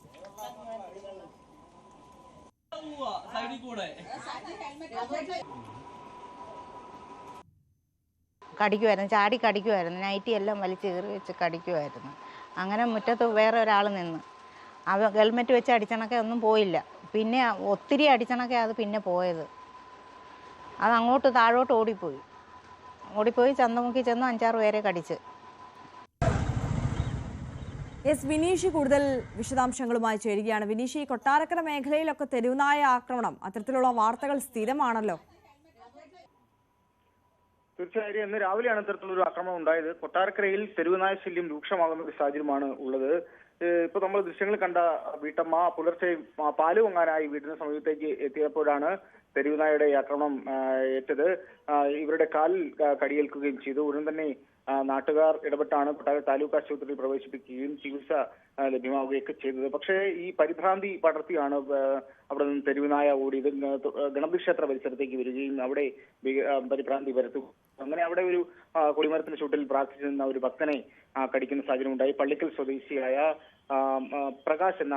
കടിക്കുമായിരുന്നു, ചാടി കടിക്കുമായിരുന്നു. നൈറ്റി എല്ലാം വലിച്ച് കീറി വെച്ച് കടിക്കുമായിരുന്നു. അങ്ങനെ മുറ്റത്ത് വേറെ ഒരാൾ നിന്ന് ഹെൽമെറ്റ് വെച്ച് അടിച്ചണക്കെ ഒന്നും പോയില്ല. പിന്നെ ഒത്തിരി അടിച്ചണക്കെ അത് പിന്നെ പോയത്. അത് അങ്ങോട്ട് താഴോട്ട് ഓടിപ്പോയി ചന്തമുക്കി ചെന്ന് 5-6 പേരെ കടിച്ച്. വിനീഷ് കൂടുതൽ വിശദാംശങ്ങളുമായി ചേരുകയാണ്. വിനീഷ്, ഈ കൊട്ടാരക്കര മേഖലയിലൊക്കെ തെരുവുനായ ആക്രമണം, അത്തരത്തിലുള്ള വാർത്തകൾ സ്ഥിരമാണല്ലോ. തീർച്ചയായും ഇന്ന് രാവിലെയാണ് ഇത്തരത്തിലൊരു ആക്രമണം ഉണ്ടായത്. കൊട്ടാരക്കരയിൽ തെരുവുനായ ശല്യം രൂക്ഷമാകുന്ന ഒരു സാഹചര്യമാണ് ഉള്ളത്. ഇപ്പൊ നമ്മൾ ദൃശ്യങ്ങൾ കണ്ട വീട്ടമ്മ പുലർച്ചെ പാല് വാങ്ങാനായി വീടിന് സമീപത്തേക്ക് എത്തിയപ്പോഴാണ് തെരുവുനായയുടെ ആക്രമണം ഏറ്റത്. ഇവരുടെ കാലിൽ കടിയേൽക്കുകയും ചെയ്തു. ഉടൻ തന്നെ നാട്ടുകാർ ഇടപെട്ടാണ് കൊട്ടാരക്കര താലൂക്ക് ആശുപത്രിയിൽ പ്രവേശിപ്പിക്കുകയും ചികിത്സ ലഭ്യമാവുകയൊക്കെ ചെയ്തത്. പക്ഷേ ഈ പരിഭ്രാന്തി പടർത്തിയാണ് അവിടെ നിന്ന് തെരുവുനായ ഓടിയത്. ഗണപതി ക്ഷേത്ര പരിസരത്തേക്ക് വരികയും അവിടെ പരിഭ്രാന്തി പരത്തുക. അങ്ങനെ അവിടെ ഒരു കൊടിമരത്തിന്റെ ചുവട്ടിൽ പ്രാർത്ഥിച്ചു നിന്ന ഒരു ഭക്തനെ കടിക്കുന്ന സാഹചര്യം ഉണ്ടായി. പള്ളിക്കൽ സ്വദേശിയായ പ്രകാശ് എന്ന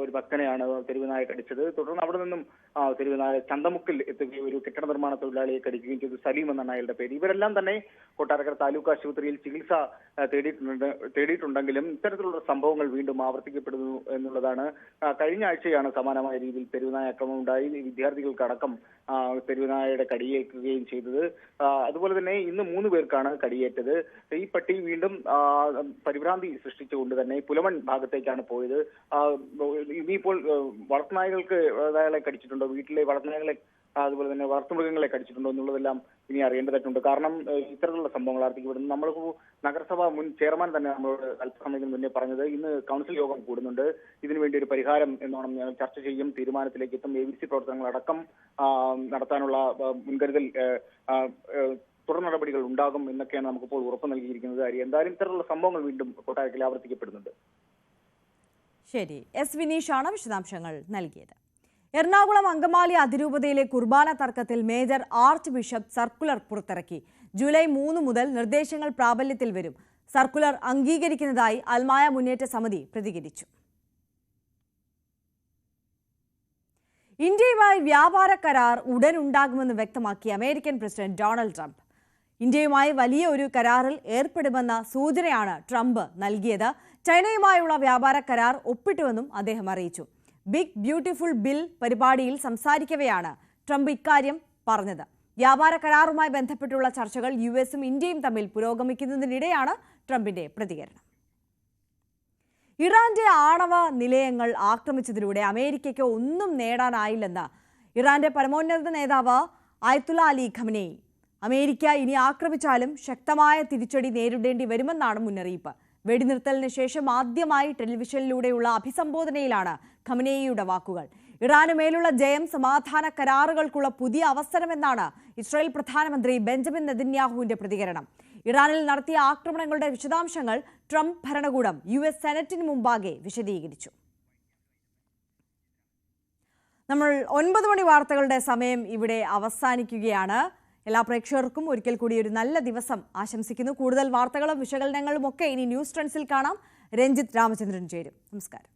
ഒരു ഭക്തനെയാണ് തെരുവുനായ കടിച്ചത്. തുടർന്ന് അവിടെ നിന്നും തെരുവുനായ ചന്തമുക്കിൽ എത്തുകയും ഒരു കെട്ടിട നിർമ്മാണ തൊഴിലാളിയെ കടിക്കുകയും ചെയ്തു. സലീം എന്നാണ് അയാളുടെ പേര്. ഇവരെല്ലാം തന്നെ കൊട്ടാരക്കര താലൂക്ക് ആശുപത്രിയിൽ ചികിത്സ തേടിയിട്ടുണ്ടെങ്കിലും ഇത്തരത്തിലുള്ള സംഭവങ്ങൾ വീണ്ടും ആവർത്തിക്കപ്പെടുന്നു എന്നുള്ളതാണ്. കഴിഞ്ഞ ആഴ്ചയാണ് സമാനമായ രീതിയിൽ തെരുവുനായ ആക്രമണം ഉണ്ടായി. വിദ്യാർത്ഥികൾക്കടക്കം തെരുവുനായയുടെ കടിയേൽക്കുകയും ചെയ്തത്. അതുപോലെ തന്നെ ഇന്ന് 3 പേർക്കാണ് കടിയേറ്റത്. ഈ പട്ടി വീണ്ടും പരിഭ്രാന്തി സൃഷ്ടിച്ചുകൊണ്ട് തന്നെ പുലമൺ ഭാഗത്തേക്കാണ് പോയത്. ഇനിയിപ്പോൾ വളർത്തുനായകൾക്ക് അയാളെ കടിച്ചിട്ടുണ്ടോ, വീട്ടിലെ വളർത്തുനായകളെ അതുപോലെ തന്നെ വളർത്തുമൃഗങ്ങളെ കടിച്ചിട്ടുണ്ടോ എന്നുള്ളതെല്ലാം ഇനി അറിയേണ്ടതായിട്ടുണ്ട്. കാരണം ഇത്തരത്തിലുള്ള സംഭവങ്ങൾ ആർത്തിക്കപ്പെടുന്നു. നമ്മളിപ്പോൾ നഗരസഭ മുൻ ചെയർമാൻ തന്നെ നമ്മളോട് അല്പസമയത്തിന് മുന്നേ പറഞ്ഞത് ഇന്ന് കൗൺസിൽ യോഗം കൂടുന്നുണ്ട്, ഇതിനുവേണ്ടി ഒരു പരിഹാരം എന്നോണം ചർച്ച ചെയ്യും, തീരുമാനത്തിലേക്ക് എത്തും, ABC പ്രവർത്തനങ്ങളടക്കം നടത്താനുള്ള മുൻകരുതൽ തുടർ നടപടികൾ ഉണ്ടാകും എന്നൊക്കെയാണ് നമുക്കിപ്പോൾ ഉറപ്പ് നൽകിയിരിക്കുന്നത്. എന്തായാലും ഇത്തരത്തിലുള്ള സംഭവങ്ങൾ വീണ്ടും കൊട്ടാരക്കരയിൽ ആവർത്തിക്കപ്പെടുന്നുണ്ട്. ശരി, എസ് വിനീഷാണ് വിശദാംശങ്ങൾ നൽകിയത്. എറണാകുളം അങ്കമാലി അതിരൂപതയിലെ കുർബാന തർക്കത്തിൽ മേജർ ആർച്ച് ബിഷപ്പ് സർക്കുലർ പുറത്തിറക്കി. ജൂലൈ 3 മുതൽ നിർദ്ദേശങ്ങൾ പ്രാബല്യത്തിൽ വരും. സർക്കുലർ അംഗീകരിക്കുന്നതായി അൽമായ മുന്നേറ്റ സമിതി പ്രതികരിച്ചു. ഇന്ത്യയുമായി വ്യാപാര കരാർ ഉടൻ ഉണ്ടാകുമെന്ന് വ്യക്തമാക്കി അമേരിക്കൻ പ്രസിഡന്റ് ഡൊണാൾഡ് ട്രംപ്. ഇന്ത്യയുമായി വലിയ ഒരു കരാറിൽ ഏർപ്പെടുമെന്ന സൂചനയാണ് ട്രംപ് നൽകിയത്. ചൈനയുമായുള്ള വ്യാപാര കരാർ ഒപ്പിട്ടുവെന്നും അദ്ദേഹം അറിയിച്ചു. ബിഗ് ബ്യൂട്ടിഫുൾ ബിൽ പരിപാടിയിൽ സംസാരിക്കവെയാണ് ട്രംപ് ഇക്കാര്യം പറഞ്ഞത്. വ്യാപാര കരാറുമായി ബന്ധപ്പെട്ടുള്ള ചർച്ചകൾ US-ഉം ഇന്ത്യയും തമ്മിൽ പുരോഗമിക്കുന്നതിനിടെയാണ് ട്രംപിന്റെ പ്രതികരണം. ഇറാന്റെ ആണവ നിലയങ്ങൾ ആക്രമിച്ചതിലൂടെ അമേരിക്കയ്ക്ക് ഒന്നും നേടാനായില്ലെന്ന് ഇറാന്റെ പരമോന്നത നേതാവ് ആയത്തുള്ള അലി ഖമനേയി. അമേരിക്ക ഇനി ആക്രമിച്ചാലും ശക്തമായ തിരിച്ചടി നേരിടേണ്ടി വരുമെന്നാണ് മുന്നറിയിപ്പ്. വെടിനിർത്തലിന് ശേഷം ആദ്യമായി ടെലിവിഷനിലൂടെയുള്ള അഭിസംബോധനയിലാണ് ഖമനേയിയുടെ വാക്കുകൾ. ഇറാനുമേലുള്ള ജയം സമാധാന കരാറുകൾക്കുള്ള പുതിയ അവസരമെന്നാണ് ഇസ്രായേൽ പ്രധാനമന്ത്രി ബെഞ്ചമിൻ നെതന്യാഹുവിന്റെ പ്രതികരണം. ഇറാനിൽ നടത്തിയ ആക്രമണങ്ങളുടെ വിശദാംശങ്ങൾ ട്രംപ് ഭരണകൂടം US സെനറ്റിന് മുമ്പാകെ വിശദീകരിച്ചു. നമ്മൾ 9 മണി വാർത്തകളുടെ സമയം ഇവിടെ അവസാനിക്കുകയാണ്. എല്ലാ പ്രേക്ഷകർക്കും ഒരിക്കൽ കൂടി ഒരു നല്ല ദിവസം ആശംസിക്കുന്നു. കൂടുതൽ വാർത്തകളും വിശകലനങ്ങളും ഒക്കെ ഇനി ന്യൂസ് ട്രെൻഡ്സിൽ കാണാം. രഞ്ജിത്ത് രാമചന്ദ്രൻ ചേരും. നമസ്കാരം.